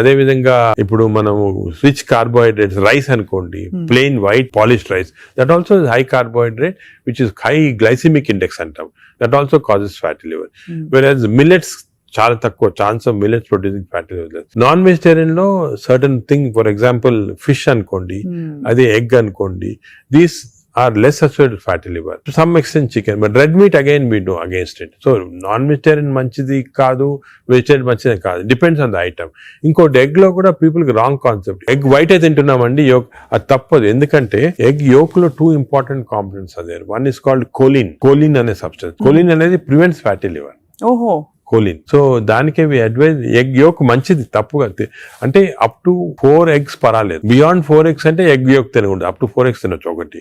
అదే విధంగా ఇప్పుడు మనము రిచ్ కార్బోహైడ్రేట్స్, రైస్ అనుకోండి, plain white polished rice, that also high carbohydrate which is high glycemic index అంటాం, that also causes fatty liver. Whereas millets చాలా తక్కువ chance of millets producing fatty liver. Non vegetarian లో certain thing, for example fish అనుకోండి, అదే egg అనుకోండి, these are less associated with fatty liver. To some extent chicken, but red meat again we do against it. So non-vegetarian manchidi kaadu, vegetarian manchidi kaadu. Depends on the item. ఇంకోటి egg లో కూడా people కి wrong concept. Egg white అయితే తింటున్నామండి, yoke అది తప్పదు. ఎందుకంటే egg yolk లో 2 important components అదే. వన్ ఇస్ కాల్డ్ కోలిన్ అనే సబ్స్టెన్స్. కోలిన్ అనేది ప్రివెంట్స్ ఫ్యాటీ లివర్. ఓహో, కోలిన్. సో దానికే అడ్వైజ్ ఎగ్ యోక్ మంచిది, తప్పుగా అంటే అప్ టు 4 eggs పర్వాలేదు. బియాండ్ 4 eggs అంటే ఎగ్ యోక్ తినకూడదు. అప్ టు 4 eggs తినొచ్చు ఒకటి.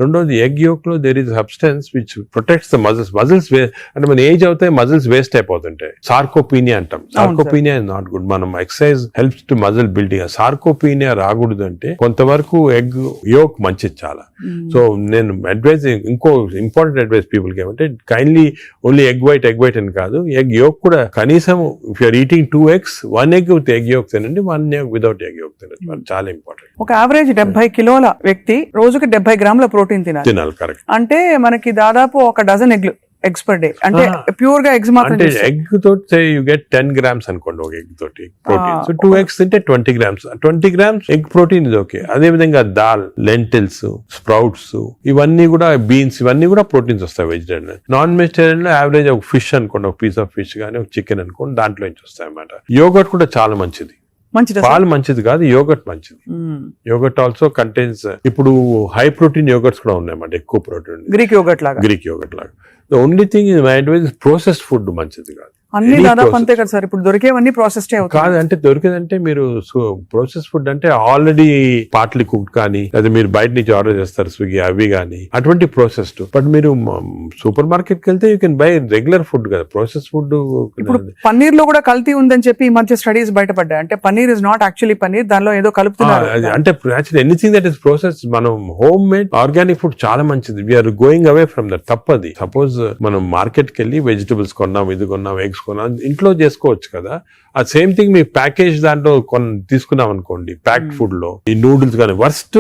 రెండోది ఎగ్ యోక్ లో there is substance which protects the muscles అంటే మన ఏజ్ అవుతాయి, మజిల్స్ వేస్ట్ అయిపోతుంటాయి. సార్కోపీనియా అంటాం. Sarcopenia is not good. మనం exercise helps to muscle building. Sarcopenia రాకూడదు అంటే కొంతవరకు ఎగ్ యోక్ మంచిది చాలా. సో నేను అడ్వైజ్, ఇంకో ఇంపార్టెంట్ అడ్వైజ్ పీపుల్ కి ఏమంటే కైండ్లీ ఓన్లీ ఎగ్ వైట్ అని కాదు, ఎగ్ యోక్ కూడా కనీసం if you're eating 2 eggs, 1 egg with egg yolk తినండి, 1 egg వితౌట్ ఎగ్ యోక్ తినండి. చాలా ఇంపార్టెంట్. ఒక యావరేజ్ 70 కిలోల వ్యక్తి రోజుకి 70 గ్రాముల ప్రోటీన్ తినాలి. కరెక్ట్. అంటే మనకి దాదాపు ఒక డజన్ ఎగ్స్ పర్ డే. అంటే ప్యూర్ గా ఎగ్స్ మాత్రం. అంటే ఎగ్ తోటి యూ గెట్ 10 grams అనుకోండి ఒక ఎగ్ తోటి ప్రోటీన్. సో 2 eggs తింటే 20 grams. 20 grams ఎగ్ ప్రోటీన్ ఇది ఓకే. అదే విధంగా దాల్, లెంటిల్స్, స్ప్రౌట్స్, ఇవన్నీ కూడా బీన్స్, ఇవన్నీ కూడా ప్రోటీన్స్ వస్తాయి వెజిటేరియన్. నాన్ వెజిటేరియన్ లో యావరేజ్ ఒక ఫిష్ అనుకోండి, ఒక పీస్ ఆఫ్ ఫిష్ కానీ ఒక చికెన్ అనుకోండి, దాంట్లో నుంచి వస్తాయి అన్నమాట. యోగర్ట్ కూడా చాలా మంచిది. పాలు మంచిది కాదు, యోగర్ట్ మంచిది. యోగర్ట్ ఆల్సో కంటైన్స్, ఇప్పుడు హై ప్రోటీన్ యోగర్ట్స్ కూడా ఉన్నాయన్నమాట, ఎక్కువ ప్రోటీన్. గ్రీక్ యోగర్ట్ లాగా. The only thing is my advice is processed food మంచిది కాదు. అన్ని దాదాపు అంతే కదా సార్, ఇప్పుడు దొరికేవన్నీ ప్రాసెస్డ్ కాదు. అంటే దొరికేదంటే మీరు ప్రాసెస్ ఫుడ్ అంటే ఆల్రెడీ పార్ట్లీ కుక్డ్ కానీ, లేదా మీరు బయట నుంచి ఆర్డర్ చేస్తారు స్విగ్గీ అవి కానీ, అటువంటి ప్రాసెస్డ్. బట్ మీరు సూపర్ మార్కెట్ కి వెళ్తే you can buy regular food కదా. Process food. ఇప్పుడు పన్నీర్ లో కూడా కల్తీ ఉందని చెప్పి ఈ మధ్య స్టడీస్ బయటపడ్డాయి. అంటే paneer is not actually paneer, దానిలో ఏదో కలుపుతున్నారు. అంటే actually anything that is process, మనం హోమ్ మేడ్ ఆర్గానిక్ ఫుడ్ చాలా మంచిది. We're going away from that. తప్పది. సపోజ్ మనం మార్కెట్ కి వెళ్ళి వెజిటబుల్స్ కొన్నాం, ఇది కొన్నాం, ఎగ్స్ కొన్నాం, ఇంట్లో చేసుకోవచ్చు కదా. ఆ సేమ్ థింగ్ మీ ప్యాకేజ్ దాంట్లో తీసుకున్నాం అనుకోండి, ప్యాక్డ్ ఫుడ్ లో ఈ నూడిల్స్ కానీ వర్స్ట్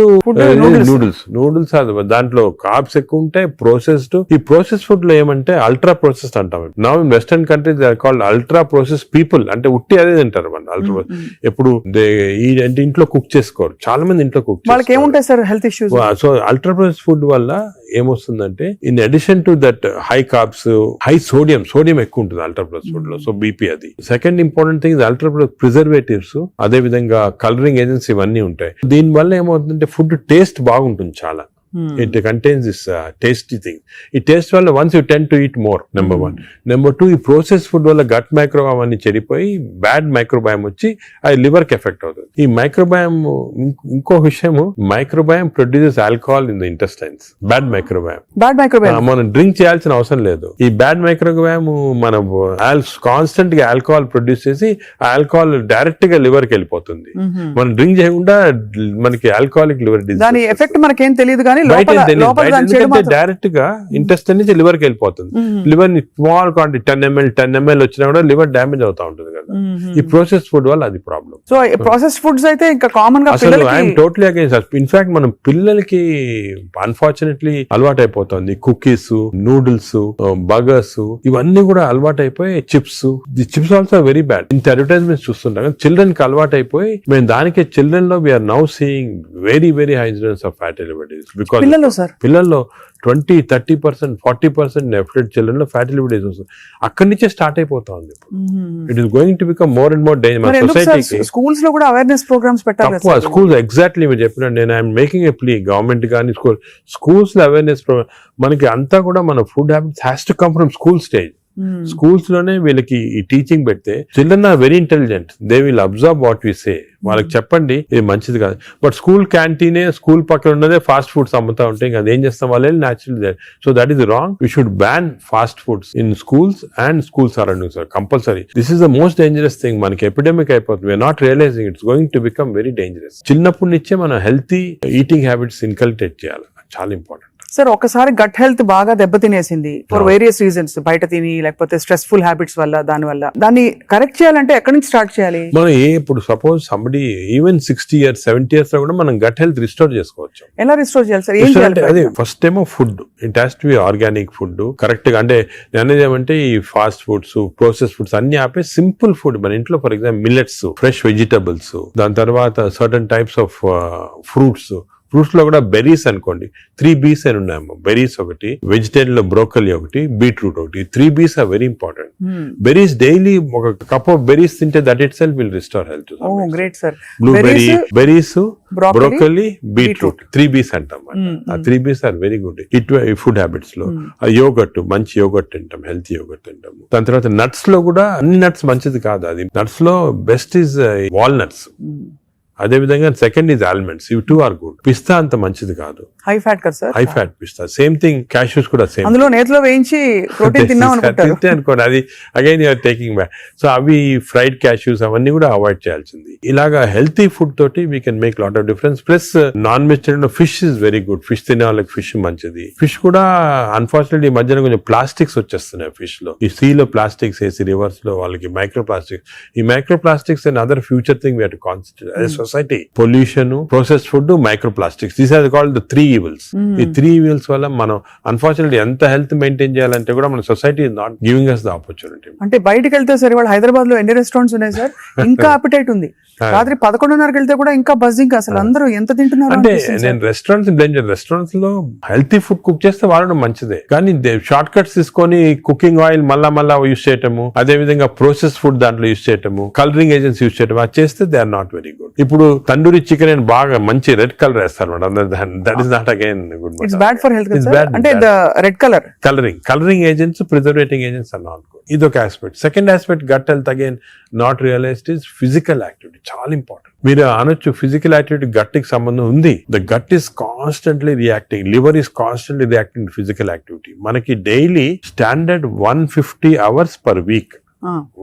నూడిల్స్ దాంట్లో కార్బ్స్ ఎక్కువ ఉంటాయి, ప్రాసెస్డ్. ఈ ప్రాసెస్ ఫుడ్ లో ఏమంటే అల్ట్రా ప్రాసెస్డ్ అంటాం. Now in western countries they are called ultra process people. అంటే ఉట్టి అదే తింటారు మన అల్ట్రా. ఎప్పుడు అంటే ఇంట్లో కుక్ చేసుకోరు చాలా మంది. ఇంట్లో కుక్ వాళ్ళకి ఏముంటాయి sir health issues. So ultra process food వల్ల ఏమొస్తుందంటే in addition to that high carbs, high sodium ఎక్కువ ఉంటుంది అల్ట్రా ప్రాసెస్ ఫుడ్ లో. సో బీపీ అది. Second important thing ultra preservatives, అదే విధంగా కలరింగ్ ఏజెంట్స్ ఇవన్నీ ఉంటాయి. దీని వల్ల ఏమవుతుందంటే ఫుడ్ టేస్ట్ బాగుంటుంది చాలా. It contains this tasty thing. ఈ టేస్ట్ వల్ల once you tend to eat more, number 1. Number 2, ఈ ప్రాసెస్ ఫుడ్ వల్ల గట్ మైక్రోబయామ్ అన్ని చెడిపోయి బ్యాడ్ మైక్రోబయామ్ వచ్చి అది లివర్ కి ఎఫెక్ట్ అవుతుంది. ఈ మైక్రోబయామ్, ఇంకో విషయము, microbiome produces alcohol in the intestines. Bad microbiome మనం డ్రింక్ చేయాల్సిన అవసరం లేదు. ఈ బ్యాడ్ మైక్రోబయామ్ మనం కాన్స్టెంట్ గా ఆల్కహాల్ ప్రొడ్యూస్ చేసి ఆ ఆల్కహాల్ డైరెక్ట్ గా లివర్ కి వెళ్ళిపోతుంది. మనం డ్రింక్ చేయకుండా మనకి ఆల్కహాలిక్ లివర్ డిసీజ్. దాని ఎఫెక్ట్ మనకేం తెలియదు కానీ డైరెక్ట్ గా ఇంటెస్టైన్ నుంచి లివర్ కి వెళ్ళిపోతుంది. లివర్ ని స్మాల్ క్వాంటిటీ 10 ml వచ్చినా కూడా లివర్ డ్యామేజ్ అవుతా ఉంటుంది కదా. ఈ ప్రాసెస్ ఫుడ్ వల్ల అది ప్రాబ్లం. సో ప్రాసెస్ ఫుడ్స్ అయితే ఇంకా కామన్ గా ఐఎమ్ టోటలీ అగైన్స్. ఇన్ఫాక్ట్ మనం పిల్లలకి అన్ఫార్చునేట్లీ అలవాటు అయిపోతుంది. కుకీస్, నూడిల్స్, బర్గర్స్ ఇవన్నీ కూడా అలవాటు అయిపోయి, chips. The chips also very bad. ఇంత అడ్వర్టైజ్మెంట్స్ చూస్తుంటాం. చిల్డ్రన్ కి అలవాటు అయిపోయి మేము దానికి చిల్డ్రన్ లో we're now seeing very high incidence of fatty liver disease. పిల్లల్లో 20-30%, 40% డెఫినెట్ చిల్డ్రన్ లో ఫ్యాటీ లివర్ డిసీజ్ వస్తుంది. అక్కడి నుంచే స్టార్ట్ అయిపోతా ఉంది. It is going to become more and more danger. సొసైటీకి స్కూల్స్ లో కూడా అవేర్నెస్ ప్రోగ్రామ్స్ పెట్టాలి. స్కూల్స్ ఎగ్జాక్ట్లీ మీరు చెప్పిన, నేను I'm making a plea government కానీ స్కూల్స్ లో అవేర్నెస్ ప్రోగ్రామ్. మనకి అంతా కూడా మన food habits has to come from school stage. Schools లోనే వీళ్ళకి ఈ టీచింగ్ పెడితే children are very intelligent. They will observe what we say. వాళ్ళకి చెప్పండి ఇది మంచిది కాదు. బట్ స్కూల్ క్యాంటీనే, స్కూల్ పక్కన ఉన్నదే ఫాస్ట్ ఫుడ్స్ అమ్ముతా ఉంటే ఇంకా అదేం చేస్తాం వాళ్ళు natural. So that is wrong. We should ban fast foods in schools and school surroundings compulsory. This is the most dangerous thing. మనకి ఎపిడమిక్ అయిపోతుంది. We're not realising it's going to become very dangerous. చిన్నప్పటి నుంచే మనం healthy eating habits inculcate చేయాలి. చాలా important. Sir ఒకసారి gut health బాగా దెబ్బతినేసింది ఫర్ వేరియస్ రీజన్స్, బయట తిని లేకపోతే స్ట్రెస్ఫుల్ హ్యాబిట్స్ వల్ల, దాన్ని కరెక్ట్ చేయాలంటే ఎక్కడి నుంచి స్టార్ట్ చేయాలి? మనం ఇప్పుడు suppose somebody even 60 years 70 years లో కూడా మనం గట్ హెల్త్ రిస్టోర్ చేసుకోవచ్చు. ఎలా రిస్టోర్ చేయాలి సార్? ఏం చేయాలి? అదే ఫస్ట్ ఏమో food. It has to be organic food correct గా. అంటే అనేది ఏమంటే ఈ ఫాస్ట్ ఫుడ్స్, ప్రాసెస్ ఫుడ్స్ అన్ని ఆపే సింపుల్ ఫుడ్ మన ఇంట్లో. For example millets, fresh vegetables, దాని తర్వాత certain types of fruits, fruits లో కూడా బెర్రీస్ అనుకోండి 3 B's అని ఉన్నాయమ్మా. బెర్రీస్ ఒకటి, వెజిటేరియన్ లో బ్రోకలీ ఒకటి, బీట్రూట్ ఒకటి. 3 B's are very important. Berries daily ఒక కప్ ఆఫ్ బెర్రీస్ తింటే that itself will restore health. Great sir. Blueberry, berries, broccoli, broccoli, beetroot 3 B's అంటాం. ఆ 3 B's ఆర్ వెరీ గుడ్ ఈ food habits లో. Yoghurt, మంచి yoghurt తింటాం, healthy yoghurt తింటాము. దాని తర్వాత నట్స్ లో కూడా అన్ని నట్స్ మంచిది కాదు. అది నట్స్ లో బెస్ట్ ఈజ్ వాల్నట్స్. అదే విధంగా సెకండ్ ఈజ్ ఆల్మండ్స్. ఇవి 2 ఆర్ గుడ్. పిస్తా అంత మంచిది కాదు, హై ఫ్యాట్ కదా సార్. హై ఫ్యాట్ పిస్తా. సేమ్ థింగ్ క్యాష్యూస్ కూడా సేమ్. అందులో నేతిలో వేయించి ప్రోటీన్ తిన్నాం అనుకుంటారు. తింటే అనుకోండి అది again you're taking back. So అవి ఫ్రైడ్ క్యాష్యూస్ అవన్నీ కూడా అవాయిడ్ చేయాల్సింది. ఇలాగా హెల్తీ ఫుడ్ తోటి we can make lot of difference. Plus non vegetarian fish is very good. Fish తినే వాళ్ళకి ఫిష్ మంచిది. ఫిష్ కూడా అన్ఫార్చునేట్లీ ఈ మధ్యన కొంచెం ప్లాస్టిక్స్ వచ్చేస్తున్నాయి ఫిష్ లో. ఈ సీ లో ప్లాస్టిక్స్ వేసి రివర్స్ లో వాళ్ళకి మైక్రో ప్లాస్టిక్స్. ఈ micro plastics and other future thing we have to concentrate as a society. Pollution, processed food, micro plastics, these are called the 3 evils. ఈ 3 evils వల్ల మనం అన్ఫార్చునేట్లీ ఎంత హెల్త్ మెయింటైన్ చేయాలంటే కూడా మన society is not giving us the opportunity. అంటే బయటకు వెళ్తే సరే వాళ్ళు హైదరాబాద్ లో ఎన్ని రెస్టారెంట్స్ ఉన్నాయి సార్, ఇంకా అపిటైట్ ఉంది. రాత్రి 11:30కి వెళ్తే కూడా ఇంకా బజ్జింగ్. అసలు అందరూ ఎంత తింటున్నారు అంటే నేను రెస్టారెంట్స్ లో హెల్తీ ఫుడ్ కుక్ చేస్తే వాడడం మంచిదే, కానీ షార్ట్ కట్స్ తీసుకొని కుకింగ్ ఆయిల్ మళ్ళా యూస్ చేయటము, అదే విధంగా ప్రాసెస్ ఫుడ్ దాంట్లో యూస్ చేయటము, కలరింగ్ ఏజెంట్స్ యూస్ చేయటం, అది చేస్తే they are not very good. ఇప్పుడు తండూరి చికెన్ అని బాగా మంచి రెడ్ కలర్ వేస్తారు madam. That is not again good. It's bad for health. అంటే red colouring agents, preserving agents are not good. ఇదొక aspect. Second aspect gut health again not realised is physical activity. చాలా important. మీరు అనొచ్చు physical activity gut కి సంబంధం ఉంది. The gut is constantly reacting, liver is constantly reacting to physical activity. మనకి daily standard 150 hours per week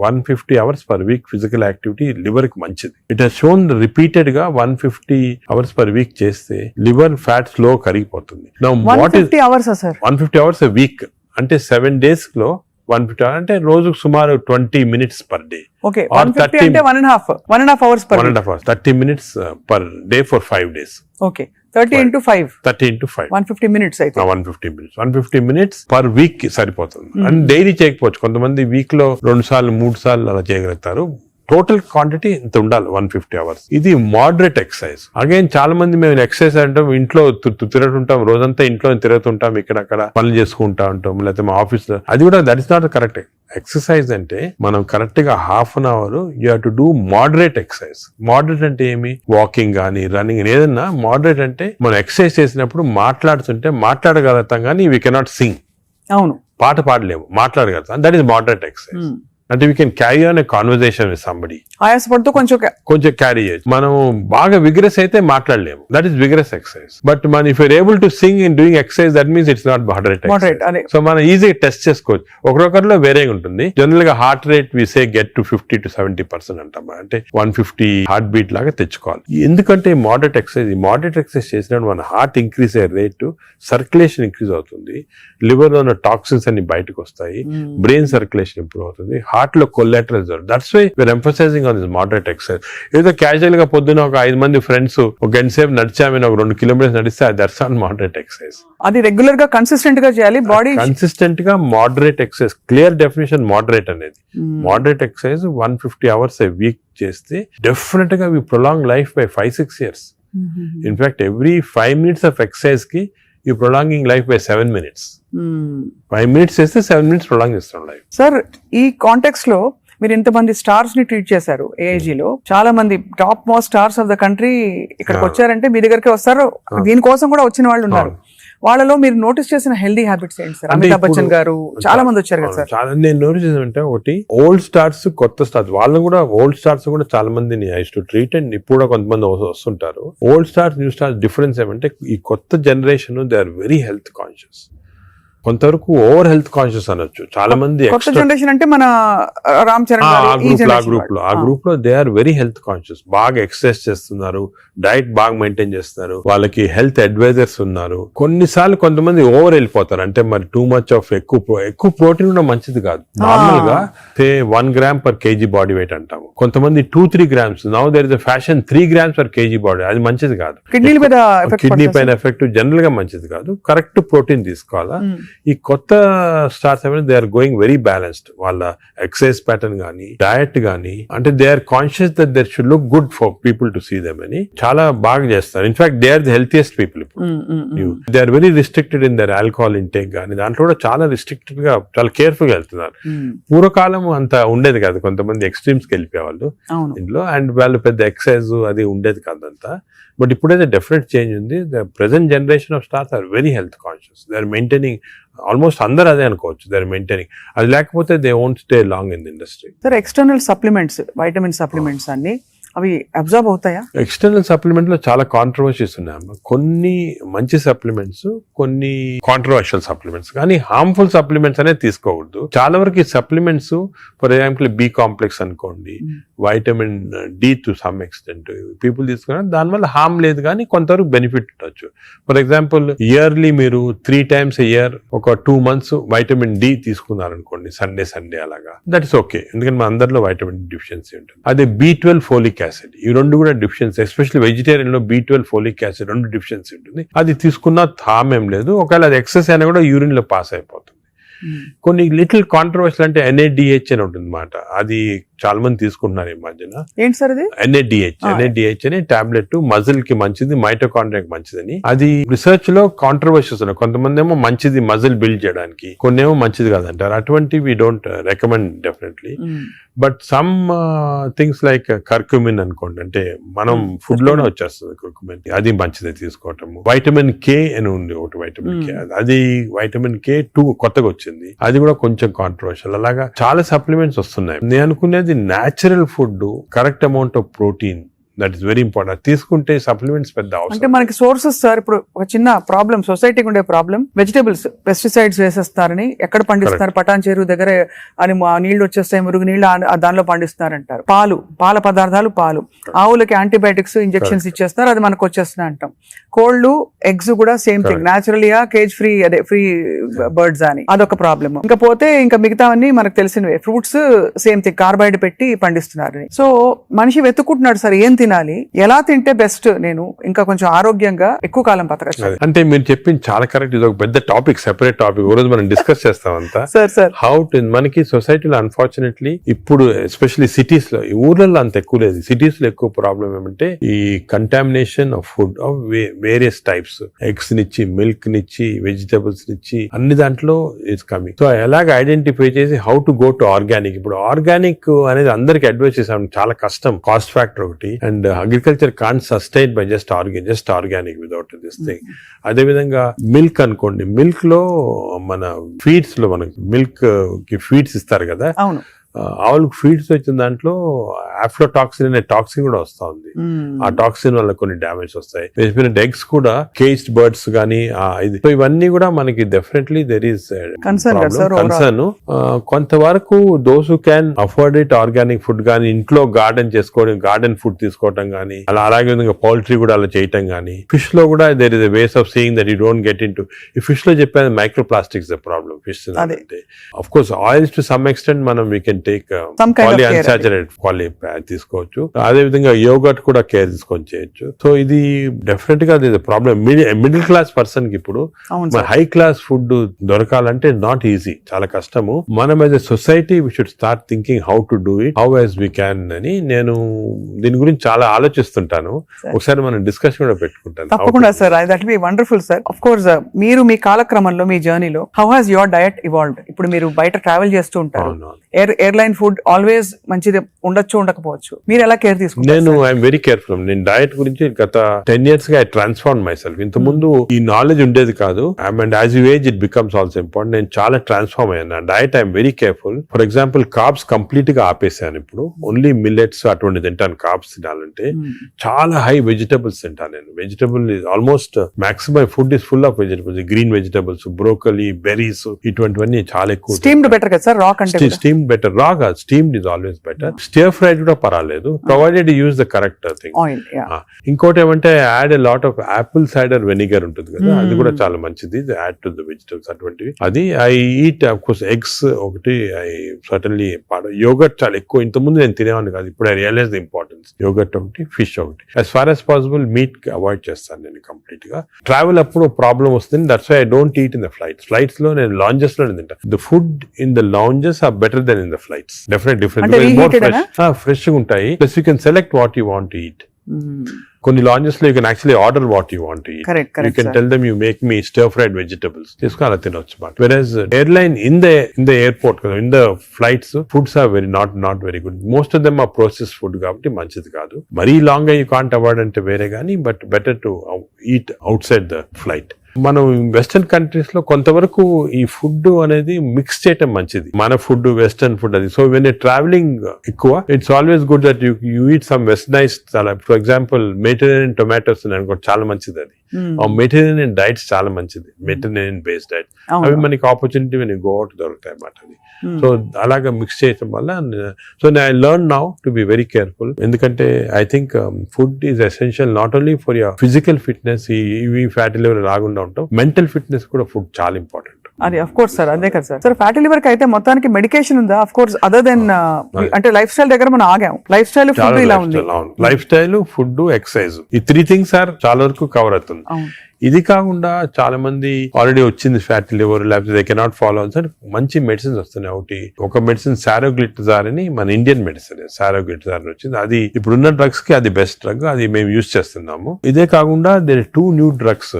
150 hours per week physical activity liver కి మంచిది. It has shown repeated గా 150 hours per వీక్ చేస్తే liver fat slow కరిగిపోతుంది. 150 hours 150 hours a week అంటే 7 days లో 150 hours అంటే రోజుకు సుమారు 20 minutes పర్ డే. ఓకే, 150 అంటే 1.5 hours per 1.5 hours 30 minutes per day for 5 days. Okay, 30 into 5 150 minutes అయితే 150 minutes పర్ వీక్ కి సరిపోతుంది. అండ్ డైలీ చేయకపోవచ్చు, కొంతమంది వీక్ లో 2 సార్లు 3 సార్లు అలా చేయగలుగుతారు. టోటల్ క్వాంటిటీ ఇంత ఉండాలి 150 hours. ఇది మోడరేట్ ఎక్సర్సైజ్. అగైన్ చాలా మంది మేము ఎక్సర్సైజ్ అంటాం, ఇంట్లో తిరుగుతుంటాం, రోజంతా ఇంట్లో తిరుగుతుంటాం, ఇక్కడక్కడ పనులు చేసుకుంటా ఉంటాం, లేకపోతే మా ఆఫీస్ లో. అది కూడా that is not correct. Exercise అంటే మనం కరెక్ట్ గా ½ an hour you have to do moderate exercise. Moderate అంటే ఏమి? వాకింగ్ కానీ రన్నింగ్ ఏదన్నా. మోడరేట్ అంటే మనం ఎక్సర్సైజ్ చేసినప్పుడు మాట్లాడుతుంటే మాట్లాడగలుగుతాం కానీ వీ కెనాట్ సింగ్. అవును, పాట పాడలేము, మాట్లాడగలుగుతాం. That is moderate exercise. అంటే we can carry on a conversation with somebody. ఆయాసపడుతూ కొంచెం క్యారీ చేయొచ్చు. మనం బాగా విగ్రెస్ అయితే మాట్లాడలేము, that is vigorous exercise. But మన if you're able to sing in doing exercise that means it's not moderate. So మనం ఈజీగా టెస్ట్ చేసుకోవచ్చు. ఒకరొకరిలో వేరేగా ఉంటుంది. జనరల్ గా heart rate we say get to 50 to 70% అంటాం. అంటే 150 హార్ట్ బీట్ లాగా తెచ్చుకోవాలి. ఎందుకంటే మోడరేట్ ఎక్సర్సైజ్ చేసినప్పుడు మన హార్ట్ ఇంక్రీజ్ అయ్యే రేటు, సర్క్యులేషన్ ఇంక్రీజ్ అవుతుంది, లివర్ లో ఉన్న టాక్సిన్స్ అన్ని బయటకు వస్తాయి, బ్రెయిన్ సర్క్యులేషన్ ఇంప్రూవ్ అవుతుంది, హార్ట్ లో collaterals. That's why we're emphasising on this moderate exercise. ఏదో క్యాజువల్ గా పొద్దున ఒక 5 మంది ఫ్రెండ్స్ ఒక గంట సేపు నడిచామని ఒక 2 kilometers నడిస్తే దట్స్ ఆన్ మోడరేట్ ఎక్సర్సైజ్. అది రెగ్యులర్ గా కన్సిస్టెంట్ గా చేయాలి. బాడీ కన్సిస్టెంట్ గా moderate exercise. Clear definition moderate అనేది. Moderate exercise 150 hours a week చేస్తే డెఫినెట్ గా we prolong life by 5-6 years. In fact every 5 minutes of exercise కి you prolonging life by 7 minutes. 5 minutes చేస్తే 7 minutes prolong చేస్తాం life. Sir, ఈ context లో మీరు ఇంతమంది స్టార్స్ ని ట్రీట్ చేశారు. AIG లో చాలా మంది top most stars of the country ఇక్కడికి వచ్చారంటే మీ దగ్గరికి వస్తారు. దీనికోసం కూడా వచ్చిన వాళ్ళు ఉన్నారు. వాళ్ళలో మీరు నోటీస్ చేసిన హెల్దీ హ్యాబిట్స్ ఏంటి సార్? అమితాబ్ బచ్చన్ గారు చాలా మంది వచ్చారు కదా సార్. చాలా నేను నోటీస్ చేసానంటే, ఒకటి ఓల్డ్ స్టార్స్, కొత్త స్టార్స్. వాళ్ళని కూడా ఓల్డ్ స్టార్స్ కూడా చాలా మందిని ఐ టు ట్రీట్. అండ్ ఇప్పుడు కూడా కొంతమంది వస్తుంటారు. Old stars, new stars difference ఏమంటే, ఈ కొత్త generation they are very health conscious. కొంతవరకు ఓవర్ హెల్త్ కాన్షియస్ అనొచ్చు. చాలా మంది కొత్త జనరేషన్ అంటే మన రామ్ చరణ్ ఆ గ్రూప్ లో they are very health conscious. బాగా ఎక్సర్సైజ్ చేస్తున్నారు, డైట్ బాగా మెయింటైన్ చేస్తున్నారు, వాళ్ళకి హెల్త్ అడ్వైజర్స్ ఉన్నారు. కొన్నిసార్లు కొంతమంది ఓవర్ వెళ్ళిపోతారు. అంటే మరి టూ మచ్ ఆఫ్ ఎక్కువ ప్రోటీన్ కూడా మంచిది కాదు. నార్మల్ గా 1 gram per kg body weight అంటాము. కొంతమంది 2-3 grams. Now there is a fashion 3 grams per kg body. అది మంచిది కాదు. కిడ్నీ పైన ఎఫెక్ట్ జనరల్ గా మంచిది కాదు. కరెక్ట్ ప్రోటీన్ తీసుకోవాలా. ఈ కొత్త స్టార్స్ ఏమైనా they are going very balanced. వాళ్ళ ఎక్సర్సైజ్ ప్యాటర్న్ కానీ డయట్ కానీ, అంటే they are conscious that their should look good for people to see them అని చాలా బాగా చేస్తారు. In fact they are the healthiest people ఇప్పుడు. They are very restricted in their alcohol intake కానీ, దాంట్లో కూడా చాలా రిస్ట్రిక్టెడ్ గా చాలా కేర్ఫుల్ గా వెళ్తున్నారు. పూర్వకాలం అంత ఉండేది కాదు, కొంతమంది ఎక్స్ట్రీమ్స్ కి వెళ్ళిపోయేవాళ్ళు ఇంట్లో, అండ్ వాళ్ళు పెద్ద ఎక్సర్సైజ్ అది ఉండేది కాదంతా. బట్ ఇప్పుడైతే డెఫినెట్ చేంజ్ ఉంది. The present generation of stars are very health conscious. They are maintaining, almost అందరూ అదే అనుకోవచ్చు, దే ఆర్ మెయింటైనింగ్. అది లేకపోతే they won't stay long in the industry. Sir, external supplements, vitamin supplements అన్ని అవి observe అవుతాయా? External supplement లో చాలా కాంట్రవర్సీస్ ఉన్నాయమ్మా. కొన్ని మంచి సప్లిమెంట్స్, కొన్ని కాంట్రవర్షియల్ సప్లిమెంట్స్, కానీ హార్మ్ఫుల్ సప్లిమెంట్స్ అనేది తీసుకోకూడదు. చాలా వరకు ఈ supplements, for example B complex అనుకోండి, vitamin D to some extent people తీసుకున్నారు, దానివల్ల హార్మ్ లేదు కానీ కొంతవరకు బెనిఫిట్ ఉండొచ్చు. ఫర్ ఎగ్జాంపుల్ ఇయర్లీ మీరు 3 times a year ఒక 2 months వైటమిన్ డి తీసుకున్నారనుకోండి, సండే అలాగా, దట్ ఇస్ ఓకే. ఎందుకంటే మన అందరిలో వైటమిన్ డిఫిషియన్సీ ఉంటుంది. అదే B12 ఫోలిక్ యాసిడ్, ఈ రెండు కూడా డిఫిషియన్సీ, ఎస్పెషల్లీ వెజిటేరియన్ లో B12 ఫోలిక్ యాసిడ్ రెండు డిఫిషియన్సీ ఉంటుంది. అది తీసుకున్నా హామ్ ఏం లేదు, ఒకవేళ అది ఎక్సెస్ అయినా కూడా యూరిన్ లో పాస్ అయిపోతుంది. కొన్ని లిటిల్ కాంట్రవర్షియల్ అంటే NADH అని ఉంటుంది అన్నమాట. అది చాలా మంది తీసుకుంటున్నారు ఈ మధ్యన. ఏంటి సార్ అది? NADH అని టాబ్లెట్, మజిల్ కి మంచిది, మైటోకాండ్రియాకి మంచిదని. అది రిసర్చ్ లో కాంట్రవర్షియస్ ఉన్నాయి. కొంతమంది ఏమో మంచిది మజిల్ బిల్డ్ చేయడానికి, కొన్ని ఏమో మంచిది కాదంటారు. అటువంటి we don't recommend definitely. But some things like curcumin అనుకోండి, అంటే మనం ఫుడ్ లోనే వచ్చేస్తుంది కర్క్యూమిన్, అది మంచిది తీసుకోవటము. వైటమిన్ K అని ఉంది ఒకటి, వైటమిన్ K, అది వైటమిన్ K2 కొత్తగా వచ్చింది, అది కూడా కొంచెం కాంట్రవర్షియల్. అలాగా చాలా సప్లిమెంట్స్ వస్తున్నాయి. నేను అనుకునేది natural food, correct amount of protein, that is very important. తీసుకుంటే సప్లిమెంట్స్ పెద్ద అవసరం. అంటే మనకి సోర్సెస్ సార్, ఇప్పుడు ఒక చిన్న ప్రాబ్లం, సొసైటీకి ఉండే ప్రాబ్లం, వెజిటేబుల్స్ పెస్టిసైడ్స్ వేసేస్తారని, ఎక్కడ పండిస్తున్నారు, పటాన్ చెరువు దగ్గర అని నీళ్లు వచ్చేస్తాయి, మురుగు నీళ్లు దానిలో పండిస్తున్నారంటారు. పాల పదార్థాలు, ఆవులకి యాంటీబయాటిక్స్ ఇంజెక్షన్స్ ఇచ్చేస్తారు, అది మనకు వచ్చేస్తున్నాయి అంటాం. కోళ్లు, ఎగ్స్ కూడా సేమ్ థింగ్, న్యాచురల్గా కేజ్ ఫ్రీ, అదే ఫ్రీ బర్డ్స్ అని, అదొక ప్రాబ్లమ్. ఇంకా పోతే ఇంకా మిగతావన్నీ మనకు తెలిసినవే. ఫ్రూట్స్ సేమ్ థింగ్, కార్బైడ్ పెట్టి పండిస్తున్నారు. సో మనిషి వెతుక్కుంటున్నాడు సార్, ఏం తినాలి, ఎలా తింటే బెస్ట్, నేను ఇంకా కొంచెం ఆరోగ్యంగా ఎక్కువ కాలం బతకచ్చు. అంటే మీరు చెప్పింది చాలా కరెక్ట్. ఇది ఒక పెద్ద టాపిక్, సెపరేట్ టాపిక్, రోజు మనం డిస్కస్ చేస్తామంతా. హౌ టు, మనకి సొసైటీలో అన్ఫార్చునేట్లీ ఇప్పుడు ఎస్పెషల్లీ సిటీస్ లో, ఊర్లలో అంత ఎక్కువ లేదు, సిటీస్ లో ఎక్కువ ప్రాబ్లం ఏమంటే ఈ contamination of food of various types, eggs నిచ్చి, మిల్క్ నిచ్చి, వెజిటబుల్స్ నిచ్చి, అన్ని దాంట్లో ఇట్స్ కమింగ్. సో ఎలాగ ఐడెంటిఫై చేసి how to go to organic. ఇప్పుడు ఆర్గానిక్ అనేది అందరికి అడ్వైస్ చేసాం, చాలా కష్టం, కాస్ట్ ఫ్యాక్టర్ ఒకటి, and agriculture can't sustain by just organic without this thing. అదే విధంగా మిల్క్ అనుకోండి, మిల్క్ లో మన ఫీడ్స్ లో మనకి మిల్క్ కి ఫీడ్స్ ఇస్తారు కదా, ఆవులకు ఫీడ్స్ వచ్చిన దాంట్లో ఆఫ్లోటాక్సిన్ అనే టాక్సిన్ కూడా వస్తా ఉంది. ఆ టాక్సిన్ వల్ల కొన్ని డ్యామేజ్ వస్తాయి. ఎగ్స్ కూడా కేజ్డ్ బర్డ్స్ గానీ ఇది, సో ఇవన్నీ కూడా మనకి డెఫినెట్లీ దెర్ ఈస్ కన్సర్న్. కొంతవరకు those who can afford it, organic food గానీ, ఇంట్లో గార్డెన్ చేసుకోవడం, గార్డెన్ ఫుడ్ తీసుకోవటం గానీ, అలాగే విధంగా పౌల్ట్రీ కూడా అలా చేయటం గానీ. ఫిష్ లో కూడా there is a ways of seeing that you don't get in to. ఈ ఫిష్ లో చెప్పేది micro plastics the problem. Fish అంటే of course oils to some extent మనం వీ కెన్ టేక్ పాలిఅన్సాచురేటెడ్ తీసుకోవచ్చు. అదే విధంగా యోగర్ట్ కూడా కేర్ తీసుకొని చేయొచ్చు. సో ఇది డెఫినెట్ గా ప్రాబ్లమ్. మిడిల్ క్లాస్ పర్సన్ కి ఇప్పుడు హై క్లాస్ ఫుడ్ దొరకాలంటే నాట్ ఈజీ, చాలా కష్టము. మనం as a society we should start thinking how to do it, how as we can అని నేను దీని గురించి చాలా ఆలోచిస్తుంటాను. ఒకసారి మనం డిస్కషన్ కూడా పెట్టుకుంటాను. తప్పకుండా sir, that be wonderful sir. Of course మీరు మీ కాలక్రమంలో, మీ జర్నీలో how has your diet evolved? ఇప్పుడు మీరు బయట ట్రావెల్ చేస్తూ ఉంటారు, ఎయిర్లైన్ ఫుడ్ ఆల్వేస్ మంచిది ఉండొచ్చు, ఉండకపోవచ్చు, మీరు ఎలా కేర్ తీసుకుంటారు? నేను ఐఎమ్ వెరీ కేర్ఫుల్. నేను డయట్ గురించి గత 10 years గా ఐ ట్రాన్స్ఫార్మ్ మై సెల్ఫ్. ఇంత ముందు ఈ నాలెడ్జ్ ఉండేది కాదు, and as you age it becomes also important. నేను చాలా ట్రాన్స్ఫార్మ్ అయ్యాను. Diet I'm very careful. For example carbs complete గా ఆపేసాను. ఇప్పుడు ఓన్లీ మిల్లెట్స్ అటువంటి తింటాను. కార్బ్స్ తినాలంటే చాలా హై వెజిటబుల్స్ తింటాను నేను. Vegetable almost maximum food is full of vegetables, green vegetables, broccoli, berries, ఇటువంటివన్నీ చాలా ఎక్కువ. స్టీమ్డ్ బెటర్ కదా సార్, రా కంటే స్టీమ్ బెటర్. రా రా కాదు, steamed is always better. Stir fried కూడా పర్వాలేదు, provided use the correct thing. Oil. ఇంకోటి ఏమంటే add a lot of Apple cider vinegar ఉంటుంది కదా, అది కూడా చాలా మంచిది, యాడ్ టు ద వెజిటబుల్స్ అటువంటివి. అది I eat of course eggs ఒకటి, ఐ సర్టన్లీ యోగర్ట్ చాలా ఎక్కువ. ఇంతకుముందు నేను తినేవాడిని కాదు, ఇప్పుడు I realise the importance. Yoghurt ఒకటి, ఫిష్ ఒకటి. As far as possible meat avoid చేస్తాను నేను కంప్లీట్ గా. ట్రావెల్ అప్పుడు ప్రాబ్లం వస్తుంది, that's why I don't eat in the flights. Flights లో నేను లాంజెస్ లో తింటా. The food in the lounges are better than in the flights. Definite fresh గా ఉంటాయి. Plus you can select what you want to eat. కొన్ని lounges లో you can actually order what you want to eat. You can tell them you make me stir fried vegetables, తీసుకుని అలా తినొచ్చు. But various airline in the airport కదా, in the flights foods are not very good. Most of them are process food కాబట్టి మంచిది కాదు. మరీ long గా you can't avoid అంటే వేరే కానీ, but better to eat out side the flight. మనం వెస్టర్న్ కంట్రీస్ లో కొంతవరకు ఈ ఫుడ్ అనేది మిక్స్ చేయటం మంచిది, మన ఫుడ్ వెస్టర్న్ ఫుడ్ అది. సో వెన్ ట్రావెలింగ్ ఎక్కువ, it's always good that you eat some westernise. For example Mediterranean tomatoes అనుకో, చాలా మంచిది అది. మెడిటరేనియన్ డైట్స్ చాలా మంచిది, మెడిటరేనియన్ బేస్డ్ డైట్. అవి మనకి ఆపర్చునిటీ వెన్ గో అవుట్ దొరుకుతాయి అన్నమాట అది. సో అలాగా మిక్స్ చేయటం వల్ల, so I learn now to be very careful. ఎందుకంటే I think food is essential not only for your physical fitness, ఇవి ఫ్యాటీ లివర్ రాకుండా ఉంటాం, మెంటల్ ఫిట్నెస్ కూడా ఫుడ్ చాలా ఇంపార్టెంట్. అది అఫ్ కోర్స్ సార్, అదే కదా సార్. సార్ ఫ్యాటీ లివర్ కి అయితే మొత్తానికి మెడికేషన్ ఉందా? అఫ్ కోర్స్ అదర్ దెన్ అంటే లైఫ్ స్టైల్ దగ్గర మనం ఆగాం. లైఫ్ స్టైల్ ఫుడ్ ఇలా ఉంది. లైఫ్ స్టైల్, ఫుడ్, ఎక్సర్సైజ్, ఈ 3 things సార్ చాలా వరకు కవర్ అవుతుంది. ఇది కాకుండా చాలా మంది ఆల్రెడీ వచ్చింది ఫ్యాటీ లివర్, లేకపోతే దే కెనాట్ ఫాలో సార్, మంచి మెడిసిన్స్ వస్తున్నాయి. ఒకటి ఒక మెడిసిన్ సారోగ్లిటజార్ అని, మన ఇండియన్ మెడిసిన్ సారోగ్లిటజార్ అని వచ్చింది. అది ఇప్పుడున్న డ్రగ్స్ కి అది బెస్ట్ డ్రగ్, అది మేము యూజ్ చేస్తున్నాము. ఇదే కాకుండా దేర్ 2 new drugs,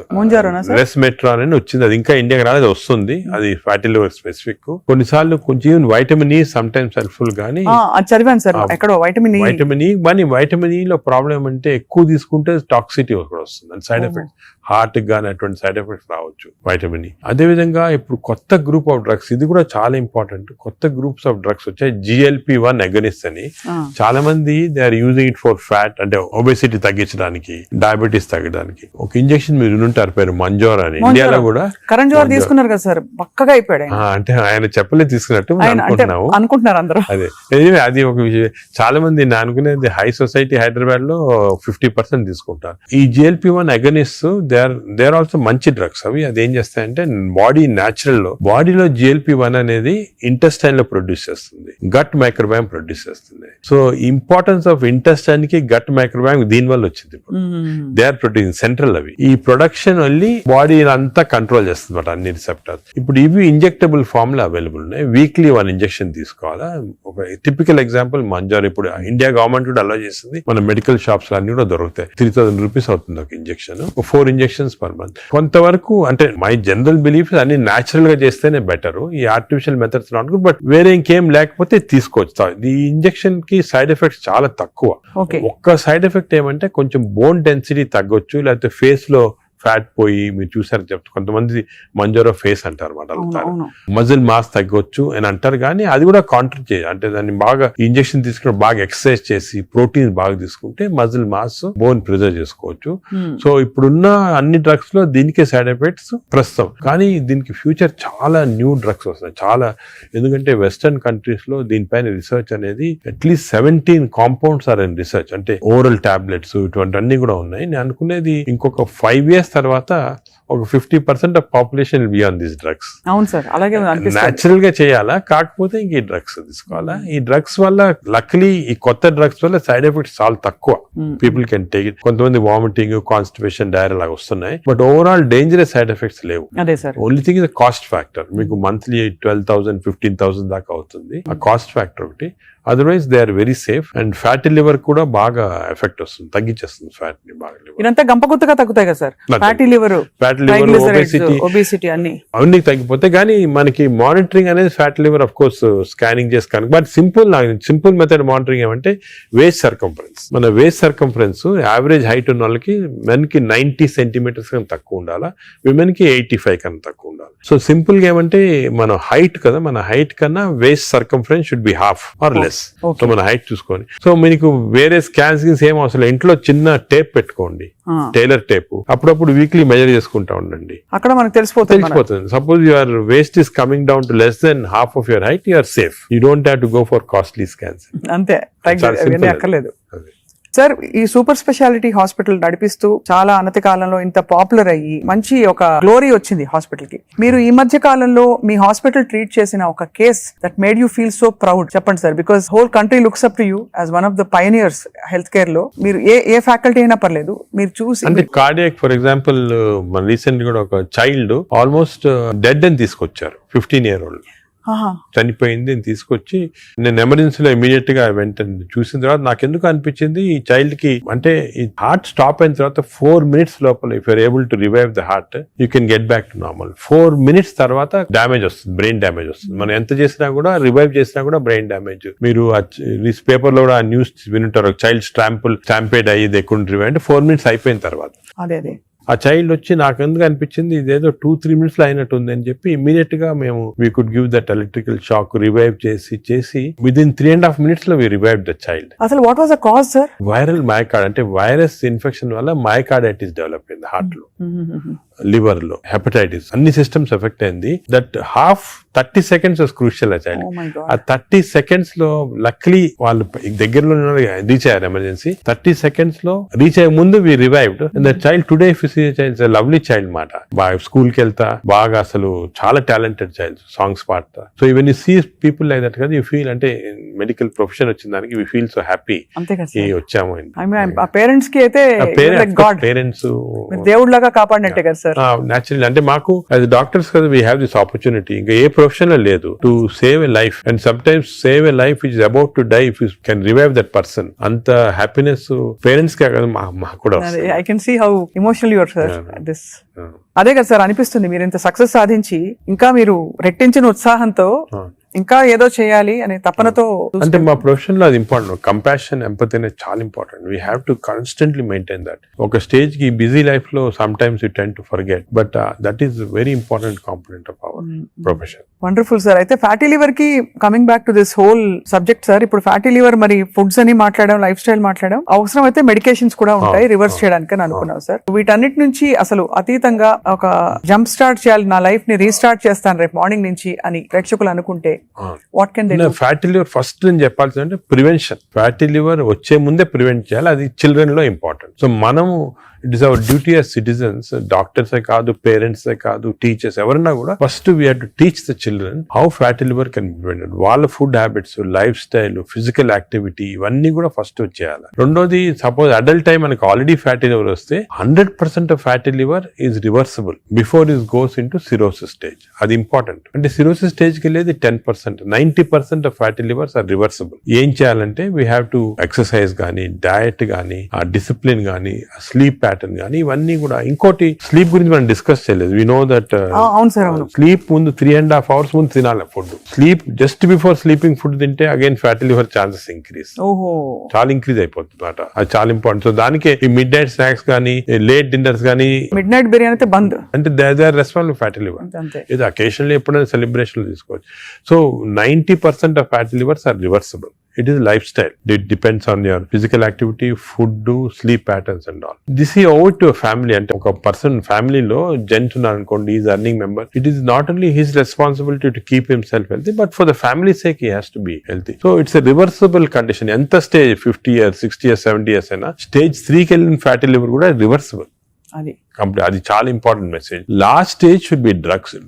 రెస్మెట్రాన్ అని వచ్చింది, అది ఇంకా ఇండియాకి రాలేదు, వస్తుంది. అది ఫ్యాటీ లివర్ స్పెసిఫిక్. కొన్నిసార్లు కొంచెం vitamin E some times helpful గానీ, చదివాను సార్ ఎక్కడో వైటమిన్ ఈ. వైటమిన్ ఈ లో ప్రాబ్లం అంటే ఎక్కువ తీసుకుంటే టాక్సిటీ కూడా వస్తుంది, సైడ్ ఎఫెక్ట్స్, హార్ట్ గానీ అటువంటి సైడ్ ఎఫెక్ట్స్ రావచ్చు వైటమిన్ ఈ. అదేవిధంగా ఇప్పుడు కొత్త గ్రూప్ ఆఫ్ డ్రగ్స్, ఇది కూడా చాలా ఇంపార్టెంట్. కొత్త గ్రూప్స్ ఆఫ్ డ్రగ్స్ వచ్చాయి, GLP-1 అగనిస్ట్ అని. చాలా మంది they are using it for fat, అంటే ఒబెసిటీ తగ్గించడానికి, డయాబెటీస్ తగ్గడానికి. ఒక ఇంజెక్షన్ మీరు ఉంటారు పేరు మంజోర్ అని, ఇండియాలో కూడా కరణ్ జోహర్ తీసుకున్నారు కదా సార్, పక్కగా అయిపోయాడు. అంటే ఆయన చెప్పలే తీసుకున్నట్టు అనుకుంటున్నారు అందరూ. అదే అది ఒక విషయం. చాలా మంది నేను అనుకునేది హై సొసైటీ హైదరాబాద్ లో 50% తీసుకుంటారు ఈ GLP-1 agonist. They are also మంచి డ్రగ్స్ అవి. అది ఏం చేస్తాయంటే బాడీ న్యాచురల్ లో, బాడీలో GLP-1 అనేది ఇంటెస్టైన్ లో ప్రొడ్యూస్ చేస్తుంది, గట్ మైక్రోబయామ్ ప్రొడ్యూస్ చేస్తుంది. సో ఇంపార్టెన్స్ ఆఫ్ ఇంటెస్టైన్ కి గట్ మైక్రోబయామ్ దీని వల్ల వచ్చింది. దే ఆర్ ప్రొడ్యూసింగ్ సెంట్రల్, అవి ఈ ప్రొడక్షన్ వల్లి బాడీ అంతా కంట్రోల్ చేస్తుంది అన్నమాట, అన్ని రిసెప్టర్స్. ఇప్పుడు ఇవి ఇంజెక్టబుల్ ఫామ్ లో అవైలబుల్ ఉన్నాయి. వీక్లీ 1 ఇంజెక్షన్ తీసుకోవాలా. ఒక టిపికల్ ఎగ్జాంపుల్ మంజార్, ఇప్పుడు ఇండియా గవర్నమెంట్ కూడా అలో చేస్తుంది, మన మెడికల్ షాప్స్ అన్ని కూడా దొరుకుతాయి. 3000 రూపీస్ అవుతుంది ఒక ఇంజెక్షన్, 4 ఇంజెక్షన్స్ పర్ మంత్. కొంతవరకు అంటే మై జనరల్ బిలీఫ్ అన్ని న్యాచురల్ గా చేస్తేనే బెటర్, ఈ artificial methods not good. But వేరే ఇంకేం లేకపోతే తీసుకోవచ్చు. ఈ ఇంజెక్షన్ కి సైడ్ ఎఫెక్ట్స్ చాలా తక్కువ. ఒక్క సైడ్ ఎఫెక్ట్ ఏమంటే కొంచెం బోన్ డెన్సిటీ తగ్గొచ్చు, లేకపోతే ఫేస్ లో ఫ్యాట్ పోయి, మీరు చూసారు చెప్తారు కొంతమంది మంజోరో ఫేస్ అంటారు అనమాట, మజిల్ మాస్ తగ్గొచ్చు అని అంటారు. కానీ అది కూడా కాంట్రీ చేయాలి, అంటే దాన్ని బాగా ఇంజెక్షన్ తీసుకుని బాగా ఎక్సర్సైజ్ చేసి ప్రోటీన్ బాగా తీసుకుంటే మజిల్ మాస్, బోన్ ప్రిజర్వ్ చేసుకోవచ్చు. సో ఇప్పుడున్న అన్ని డ్రగ్స్ లో దీనికే సైడ్ ఎఫెక్ట్స్ ప్రస్తుతం, కానీ దీనికి ఫ్యూచర్ చాలా న్యూ డ్రగ్స్ వస్తాయి చాలా. ఎందుకంటే వెస్టర్న్ కంట్రీస్ లో దీనిపైన రీసెర్చ్ అనేది at least 17 compounds are in research, అంటే ఓరల్ టాబ్లెట్స్ ఇటువంటి అన్ని కూడా ఉన్నాయి. నేను అనుకునేది ఇంకొక 5 years తర్వాత ఒక 50% of population will be on these drugs. అవును సార్, అలాగే న్యాచురల్ గా చేయాలా, కాకపోతే ఇంక ఈ డ్రగ్స్ తీసుకోవాలా. ఈ డ్రగ్స్ వల్ల లక్లీ ఈ కొత్త డ్రగ్స్ వల్ల సైడ్ ఎఫెక్ట్స్ చాలా తక్కువ, పీపుల్ కెన్ టేక్ ఇట్. కొంతమంది వామిటింగ్, కాన్స్టిపేషన్, డైరియా లాగా వస్తున్నాయి, but overall dangerous side effects లేవు. Only thing is cost factor. మీకు మంత్లీ 12,000 15,000 దాకా అవుతుంది, ఆ కాస్ట్ ఫ్యాక్టర్ ఒకటి. Otherwise they are very safe. And fatty liver కూడా బాగా ఎఫెక్ట్ వస్తుంది, తగ్గించేస్తుంది ఫ్యాట్ ని బాగా. ఇదంతా గంపగుత్తగా తగ్గుతాయి కదా సార్, ఫ్యాటీ లివర్, ఒబేసిటీ అన్ని తగ్గిపోతాయి. కానీ మనకి మానిటరింగ్ అనేది fatty liver of course scanning చేసి కనుక, బట్ సింపుల్ మెథడ్ మానిటరింగ్ ఏమంటే వేస్ట్ సర్కంఫరెన్స్. మన వేస్ట్ సర్కంఫరెన్స్ యావరేజ్ హైట్ ఉన్న వాళ్ళకి మెన్ కి 90 centimeters కన్నా తక్కువ ఉండాలా, విమెన్ కి 85 కన్నా తక్కువ ఉండాలి. సో సింపుల్ గా ఏమంటే మన హైట్ కదా, మన హైట్ కన్నా waist circumference should be half or less. Less. So మన హైట్ చూసుకొని, సో మీకు వేరే స్కాన్స్ ఏం అవసరం, ఇంట్లో చిన్న టేప్ పెట్టుకోండి, టైలర్ టేప్, అప్పుడప్పుడు వీక్లీ మెజర్ చేసుకుంటా ఉండండి, అక్కడ మనకు తెలిసిపోతుంది. Suppose your waist is coming down to less than half of your height, you're safe. You don't have to go for costly scans. అంతే, అక్కర్లేదు. సార్, ఈ సూపర్ స్పెషాలిటీ హాస్పిటల్ నడిపిస్తూ చాలా అనతి కాలంలో ఇంత పాపులర్ అయ్యి మంచి ఒక గ్లోరీ వచ్చింది హాస్పిటల్ కి. మీరు ఈ మధ్య కాలంలో మీ హాస్పిటల్ ట్రీట్ చేసిన ఒక case that made you feel so proud చెప్పండి sir, because whole country looks up to you as one of the pioneers health care లో. మీరు ఏ ఫ్యాకల్టీ అయినా పర్లేదు, మీరు చూసి అంటే కార్డియాక్ ఫర్ ఎగ్జాంపుల్ మన రీసెంట్ కూడా ఒక చైల్డ్ ఆల్మోస్ట్ డెడ్ అని తీసుకొచ్చారు, 15-year-old చనిపోయింది అని తీసుకొచ్చి, నేను ఎమర్జెన్సీలో ఇమీడియట్ గా వెంటనే చూసిన తర్వాత నాకు ఎందుకు అనిపించింది, ఈ చైల్డ్ కి అంటే ఈ హార్ట్ స్టాప్ అయిన తర్వాత 4 minutes లోపల if you're able to revive the heart you can get back to normal. 4 minutes తర్వాత డ్యామేజ్ వస్తుంది, బ్రెయిన్ డ్యామేజ్ వస్తుంది. మనం ఎంత చేసినా కూడా, రివైవ్ చేసినా కూడా బ్రెయిన్ డ్యామేజ్. మీరు పేపర్ లో కూడా ఆ న్యూస్ వినుంటారు, చైల్డ్ స్టాంపేడ్ అయ్యి దే కుడెంట్ రివైవ్ అంటే 4 minutes అయిపోయిన తర్వాత. అదే ఆ చైల్డ్ వచ్చి నాకు ఎందుకు అనిపించింది ఇదేదో 2-3 minutes లో అయినట్టు ఉంది అని చెప్పి ఇమీడియట్ గా మేము we could give that electrical shock, revive చేసి విదిన్ 3.5 minutes లో వి రివైవ్ ద చైల్డ్. అసలు what was the cause sir? Viral myocard అంటే వైరస్ ఇన్ఫెక్షన్ వల్ల మయోకార్డైటిస్ డెవలప్ అయింది హార్ట్ లో, లివర్ లో, హెపటైటిస్, అన్ని సిస్టమ్స్ ఎఫెక్ట్ అయింది. దట్ 30 seconds వాస్ క్రూషియల్ ఆ చైల్డ్. ఆ 30 seconds లో లక్లీ వాళ్ళు దగ్గరలో రీచ్ అయ్యారు ఎమర్జెన్సీ. 30 seconds లో రీచ్ అయ్యే ముందు we revived. And that child today lovely child మాట, బాగా స్కూల్ కి వెళ్తా, బాగా అసలు చాలా టాలెంటెడ్ చైల్డ్, సాంగ్స్ పాడతా. So even you see people like that కదా, యూ ఫీల్ అంటే మెడికల్ ప్రొఫెషన్ వచ్చిన దానికి వీ ఫీల్ సో హ్యాపీ వచ్చాము. పేరెంట్స్ కి అయితే పేరెంట్స్ దేవుడిలాగా కాపాడినట్టే కదా సార్. న్యాచురల్ అంటే మాకు యాజ్ డాక్టర్స్ కదా వీ హ్యావ్ దిస్ ఆపర్చునిటీ. ఇంకా ఏ ప్రొఫెషన్ లో లేదు to save a life, and sometimes save a life which is about to die if you can revive that person. అంత happiness parents కే కదా మాకు కూడా. I can see how emotional you are sir this. అదే కదా sir అనిపిస్తుంది, మీరు ఇంత సక్సెస్ సాధించి ఇంకా మీరు రెట్టించిన ఉత్సాహంతో ఇంకా ఏదో చేయాలి అనే తపనతో. అంటే మా ప్రొఫెషన్ లో అది ఇంపార్టెంట్, కంపాషన్, ఎంపతి అనేది చాలా important. We have to constantly maintain that. ఒక స్టేజ్ కి బిజీ లైఫ్ లో some times you tend to forget, but that is very important component of our profession. Wonderful sir. అయితే fatty liver కి coming back to this whole subject sir, ఇప్పుడు fatty liver మరి foods అని మాట్లాడడం, life style మాట్లాడడం, అవసరం అయితే medications కూడా ఉంటాయి రివర్స్ చేయడానికి అని అనుకున్నాం సార్. వీటన్నిటి నుంచి అసలు అతీతంగా ఒక జంప్ స్టార్ట్ చేయాలి, నా లైఫ్ ని రీస్టార్ట్ చేస్తాను రేపు మార్నింగ్ నుంచి అని ప్రేక్షకులు అనుకుంటే what can they? Fatty liver first నేను చెప్పాల్సింది అంటే ప్రివెన్షన్. ఫ్యాటీ లివర్ వచ్చే ముందే ప్రివెంట్ చేయాలి, అది చిల్డ్రన్ లో ఇంపార్టెంట్. సో మనము it is our duty as citizens, డాక్టర్సే కాదు, పేరెంట్సే కాదు, టీచర్స్ ఎవరన్నా కూడా first we have to teach the children how fatty liver can be prevented. వాళ్ళ food habits, life style, physical activity ఇవన్నీ కూడా ఫస్ట్ వచ్చేయాలి. రెండోది, సపోజ్ అడల్ట్ టైం మనకి ఆల్రెడీ ఫ్యాటీ లివర్ వస్తే 100% of fatty liver is reversible before is goes in to cirrhosis stage. అది important. అంటే cirrhosis stage కి వెళ్ళేది 10%, 90% of fatty livers are reversible. ఏం చేయాలంటే వీ హ్యావ్ టు ఎక్సర్సైజ్ గానీ, డయట్ గానీ, ఆ డిసిప్లిన్ గానీ, స్లీప్ ప్యాటర్న్ కానీ ఇవన్నీ కూడా. ఇంకోటి స్లీప్ గురించి మనం డిస్కస్ చేయలేదు. వి నో దట్ స్లీప్ ముందు 3.5 hours ముందు తినాలి food. Sleep just before sleeping food తింటే again fatty liver chances increase, చాలా ఇంక్రీజ్ అయిపోతుంది అన్నమాట. అది చాలా ఇంపార్టెంట్. సో దానికి ఈ మిడ్ నైట్ స్నాక్స్ కానీ, లేట్ డిన్నర్స్ కానీ, మిడ్ నైట్ బిర్యానీ బంద్ అంటే they are responsible fatty liver. ఇది అకేషనల్లీ ఎప్పుడైనా సెలబ్రేషన్ తీసుకోవచ్చు. So 90% of fatty livers are reversible. It is lifestyle. It depends on your physical activity, food, sleep patterns and all. This is over to a family. And a person family lo gent unnarukondi, is earning member. It is not only his responsibility to keep himself healthy, but for the family's sake he has to be healthy. So it's a reversible condition. Enta stage 50 years, 60 years, 70 years aina stage 3 ki ellin fatty liver kuda reversible. అది చాలా important message. Last stage should be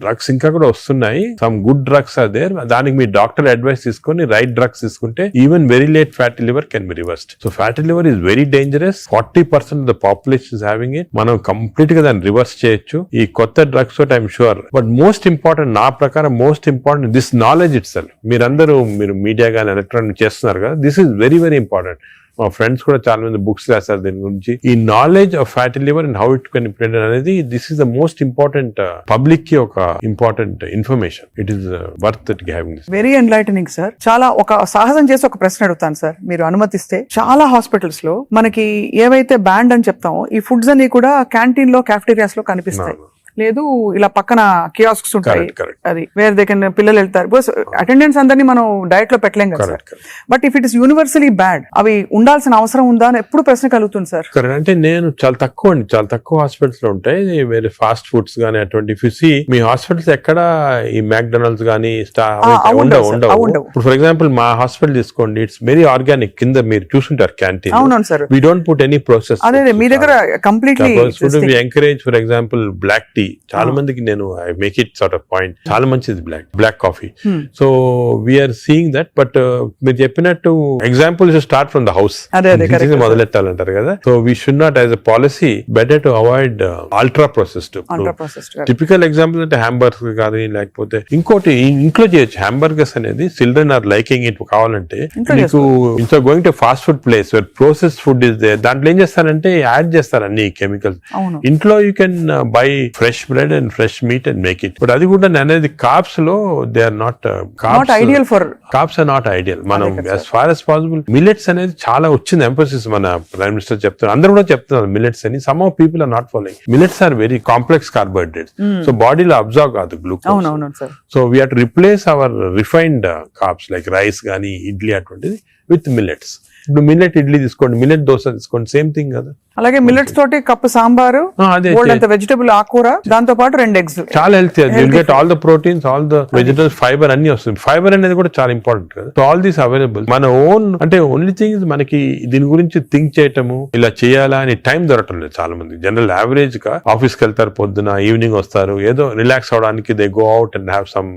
drugs ఇంకా కూడా వస్తున్నాయి. Some good drugs are there. దానికి మీ doctor advice తీసుకొని right drugs తీసుకుంటే even very late fatty liver can be reversed. So fatty liver is very dangerous. 40% of the population is having it. మనం complete గా దాన్ని రివర్స్ చేయొచ్చు ఈ కొత్త డ్రగ్స్ తోటి, I'm sure. But most important, నా ప్రకారం most important this knowledge it self. మీరు మీడియా కానీ ఎలక్ట్రానిక్ చేస్తున్నారు కదా, this is very very important. మా ఫ్రెండ్స్ కూడా చాలా మంది బుక్స్ రాశారు దీని గురించి. ఈ knowledge of fatty liver and how it can prevent అనేది, this is the most important public కి ఒక important information. It is worth it having this. Very enlightening sir. చాలా ఒక సాహసం చేసి ఒక ప్రశ్న అడుగుతాను సార్, మీరు అనుమతిస్తే. చాలా హాస్పిటల్స్ లో మనకి ఏవైతే బ్యాండ్ అని చెప్తామో ఈ ఫుడ్స్ అన్ని కూడా క్యాంటీన్ లో, క్యాఫ్టీరియాస్ లో కనిపిస్తాయి. లేదు ఇలా పక్కన కియాస్క్స్ ఉంటాయి, Correct. అది వేర్ దే కెన్ పిల్లలు వెళ్తారు. బికాస్ అటెండెన్స్ అందరినీ మనం డైట్ లో పెట్టలేం కదా sir. But if it is universally bad, అవి ఉండాల్సిన అవసరం ఉందా అని ఎప్పుడు ప్రశ్న కలుగుతుంది సార్. కరెక్ట్. అంటే నేను చాలా తక్కువ హాస్పిటల్స్ లో ఉంటాయి వేరే ఫాస్ట్ ఫుడ్స్ గానీ అటువంటి. ఇఫ్ యు సీ మీ హాస్పిటల్స్ ఎక్కడ ఈ మ్యాక్డొనాల్డ్స్ గానీ ఉండవు. ఇప్పుడు ఫర్ ఎగ్జాంపుల్ మా హాస్పిటల్ తీసుకోండి, ఇట్స్ వెరీ ఆర్గానిక్. కింద మీరు చూసుంటారు క్యాంటీన్. అవునవును sir. We don't put any process. అదే మీ దగ్గర completely we encourage for example black tea. చాలా మందికి నేను I make it sort of point, చాలా మంచిది black coffee. So we're seeing that. But మీరు చెప్పినట్టు example start from the house మొదలెట్టాలంటారు కదా. So we should not as a policy better to avoid ultra processed. Typical example అంటే hamburger కానీ లేకపోతే ఇంకోటి ఇంట్లో చేయొచ్చు. హ్యాంబర్గర్స్ అనేది చిల్డ్రన్ ఆర్ లైకింగ్ ఇట్. కావాలంటే మీకు ఇంట్లో going to fast food place where processed food is there, దాంట్లో ఏం చేస్తారంటే యాడ్ చేస్తారు అన్ని కెమికల్స్. ఇంట్లో you can buy fresh bread and fresh meat and make it. But అది కూడా అనేది కార్బ్స్ లో they are not ideal for carbs are not ideal. మనం as far as possible millets అనేది చాలా వచ్చింది ఎంఫోసిస్. మన ప్రైమ్ మినిస్టర్ చెప్తున్నారు, అందరూ కూడా చెప్తున్నారు మిల్లెట్స్ అని. Some of people are not following. Millets are very complex carbohydrates. So బాడీలో అబ్జర్వ్ కాదు glucose. So we have to replace our refined carbs like rice గానీ ఇడ్లీ అటువంటిది విత్ మిల్లెట్స్. ఇప్పుడు మిల్లెట్ ఇడ్లీ తీసుకోండి, మిల్లెట్ దోశ తీసుకోండి, సేమ్ థింగ్ కదా. అలాగే మిల్లెట్స్ తోటి కప్పు సాంబారు, వెజిటబుల్ ఆకుకూర, దాంతో పాటు 2 eggs. చాలా healthy. You'll get all the proteins, all the vegetables, fibre అన్ని వస్తుంది. ఫైబర్ అనేది కూడా చాలా ఇంపార్టెంట్ కదా. So all these available. మన ఓన్ అంటే ఓన్లీ థింగ్ మనకి దీని గురించి థింక్ చేయటము, ఇలా చేయాలా అని టైం దొరకటం లేదు చాలా మంది. జనరల్ యావరేజ్ గా ఆఫీస్కి వెళ్తారు, పొద్దున ఈవినింగ్ వస్తారు, ఏదో రిలాక్స్ అవడానికి they go out and have some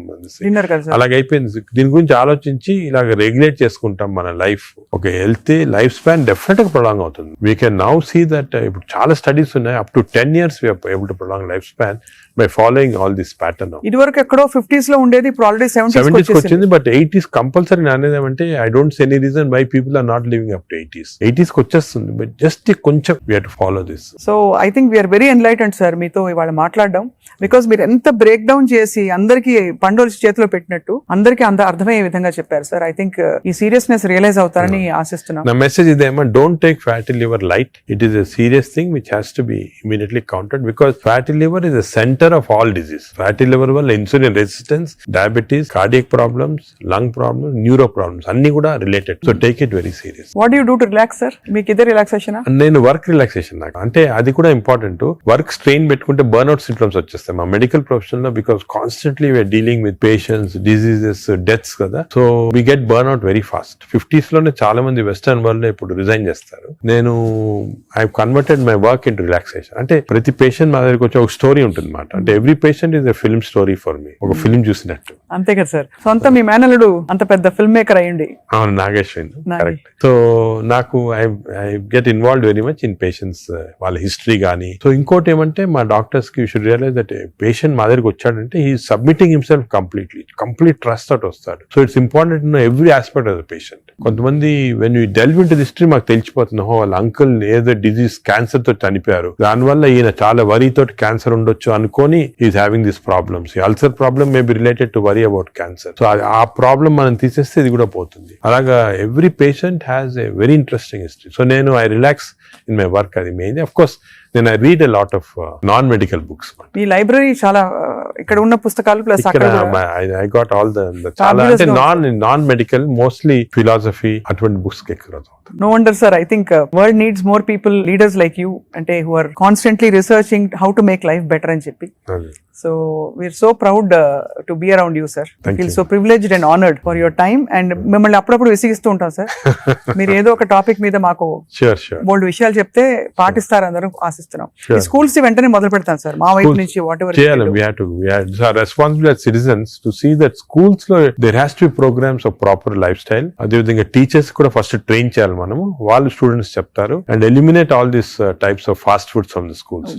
dinner. అలాగే అయిపోయింది. దీని గురించి ఆలోచించి ఇలాగ రెగ్యులేట్ చేసుకుంటాం మన లైఫ్. ఒక హెల్తీ లైఫ్ స్పాన్ డెఫినెట్ గా ప్రొలాంగ్ అవుతుంది. We can now see that ఇప్పుడు చాలా స్టడీస్ ఉన్నాయి, up to 10 years we are able to prolong life span by following all this pattern. ఇది వరకు ఎక్కడో 50s లో ఉండేది, ఇప్పుడు ఆల్రెడీ 70s వచ్చింది. బట్ 80s కంపల్సరీ అనేది ఏమంటే I don't see any reason why people are not living up to 80s కి వచ్చేస్తుంది. బట్ జస్ట్ కొంచెం we have to follow this. So I think we're very enlightened sir మీతో ఇవాళ మాట్లాడడం. Because మీరు ఎంత బ్రేక్ డౌన్ చేసి అందరికి పండోలు చేతిలో పెట్టినట్టు అందరికి అర్థమయ్యే విధంగా చెప్పారు సార్. ఐ థింక్ ఈ సీరియస్నెస్ రియలైజ్ అవుతారని ఆశిస్తున్నాం. నా మెసేజ్ ఇదేమో, don't take fatty liver light. It is a serious thing which has to be immediately counted, because fatty liver is the center of all disease. Fatty liver వల్ల insulin resistance, diabetes, cardiac problems, lung problems, neuro problems అన్ని కూడా related. So take it very serious. What you do to relax sir? మీకు ఇదే relaxation? నేను work relaxation. నాకు అంటే అది కూడా ఇంపార్టెంట్. వర్క్ స్ట్రెయిన్ పెట్టుకుంటే బర్న్అవుట్ సింప్టమ్స్ వచ్చేస్తాయి మా మెడికల్ ప్రొఫెషన్ లో. Because constantly we're dealing with patients, diseases, deaths కదా. So we get burnout very fast. 50s లోనే చాలా మంది వెస్టర్న్ వరల్డ్ లో ఇప్పుడు రిజైన్ చేస్తారు. నేను I converted my work into relaxation. అంటే ప్రతి పేషెంట్ మా దగ్గరికి వచ్చి ఒక స్టోరీ ఉంటుంది అన్నమాట. అంటే every patient is a film story for me. ఒక ఫిల్మ్ చూసినట్టు. అంతే కదా సార్. సొంత మీ మేనల్లుడు అంత పెద్ద ఫిల్మ్ మేకర్ అయ్యండి. అవును, నాగేశ్వరి. కరెక్ట్. సో నాకు I get involved very much in patients, వాళ్ళ హిస్టరీ కానీ. సో ఇంకోటి ఏమంటే మా డాక్టర్స్ కి you should realise that patient మా దగ్గరికి వచ్చాడంటే he submitting himself complete trust తోటి వస్తాడు. So it's important to know every aspect of the patient. కొంతమంది when you delve into the history మాకు తెలిసిపోతుంది, వాళ్ళ అంకుల్ ఏదో డిజీజ్ క్యాన్సర్ తో చనిపోయారు, దానివల్ల ఈయన చాలా వరీ తోటి క్యాన్సర్ ఉండొచ్చు అనుకొని is having this problems. Ulcer problem may be related to worry about cancer. So ఆ ప్రాబ్లమ్ మనం తీసేస్తే ఇది కూడా పోతుంది. అలాగా every patient has a very interesting history. So నేను I relax in my work. అది మెయిన్. అఫ్ కోర్స్ నేను I read a lot of non medical books. ఈ లైబ్రరీ చాలా ఇక్కడ ఉన్న పుస్తకాలు plus I got all the చాలా అంటే నాన్ మెడికల్, మోస్ట్లీ ఫిలాసఫీ అటువంటి బుక్స్ ఎక్కువ. No wonder sir, I think world needs more people, leaders like you, ante who are constantly researching how to make life better అని చెప్పి. So we're so proud to be around you sir. I feel so privileged and honored for your time, and మిమ్మల్ని అప్పుడప్పుడు విసిగిస్తూ ఉంటాం sir. మీరు ఏదో ఒక topic మీద మాకు బోల్డ్ విషయాలు చెప్తే పాటిస్తారు అందరం ఆశిస్తున్నాం. ఈ స్కూల్స్ వెంటనే మొదలు పెడతాం సార్ మా వైపు నుంచి. వాట్ ఎవర్ చేయాలి, we have to responsible as citizens to see that schools లో there has to be programs of proper lifestyle. అదే విధంగా టీచర్స్ కూడా ఫస్ట్ ట్రైన్ చేయాలి మనము. వాళ్ళు స్టూడెంట్స్ చెప్తారు and eliminate all this types of fast foods from the schools.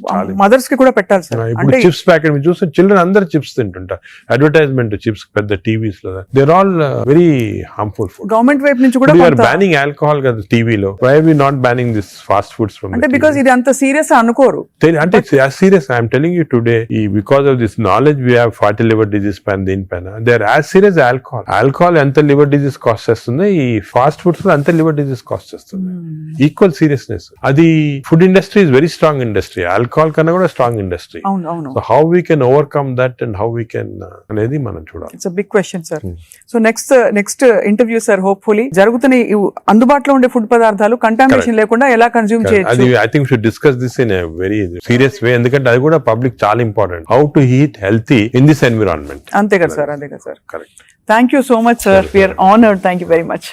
Mothers కి కూడా పెట్టాలి సార్. ఇప్పుడు చిప్స్ ప్యాకెట్ మీరు చూస్తే చిల్డ్రన్ అందరు చిప్స్ తింటుంటారు. అడ్వర్టైజ్మెంట్ చిప్స్ పెద్ద టీవీస్ లో, they are all very harmful food. Government వైపు నుంచి కూడా we are banning alcohol కదా టీవీలో. why are we not banning this fast foods from? అంటే బికాజ్ ఇది అంత సీరియస్ అనుకోరు. అంటే serious I'm telling you today because of this knowledge we have fatty liver disease పైన దీనిపైన they are as serious alcohol ఎంత లివర్ డిజీజ్ కాస్ట్ చేస్తుంది, ఈ ఫాస్ట్ ఫుడ్స్ లో అంత లివర్ డిజీజ్ కాస్ట్ చేస్తుంది. Equal seriousness. అది food industry is very strong industry, alcohol కన్నా కూడా స్ట్రాంగ్ ఇండస్ట్రీ. అవును అవును. So how we can overcome that and how we can అనేది మనం చూడాలి. It's big question sir. So next interview sir, hopefully జరుగుతున్న ఈ అందుబాటులో ఉండే ఫుడ్ పదార్థాలు కంటామినేషన్ లేకుండా ఎలా కన్జ్యూమ్ అది చేయొచ్చు. I think should discuss this in a very serious way, ఎందుకంటే అది కూడా పబ్లిక్ చాలా important. How to eat healthy in this environment. అంతే కదా సార్, అంతే కదా sir. Correct. Thank you so much sir, we're honoured. Thank you very much.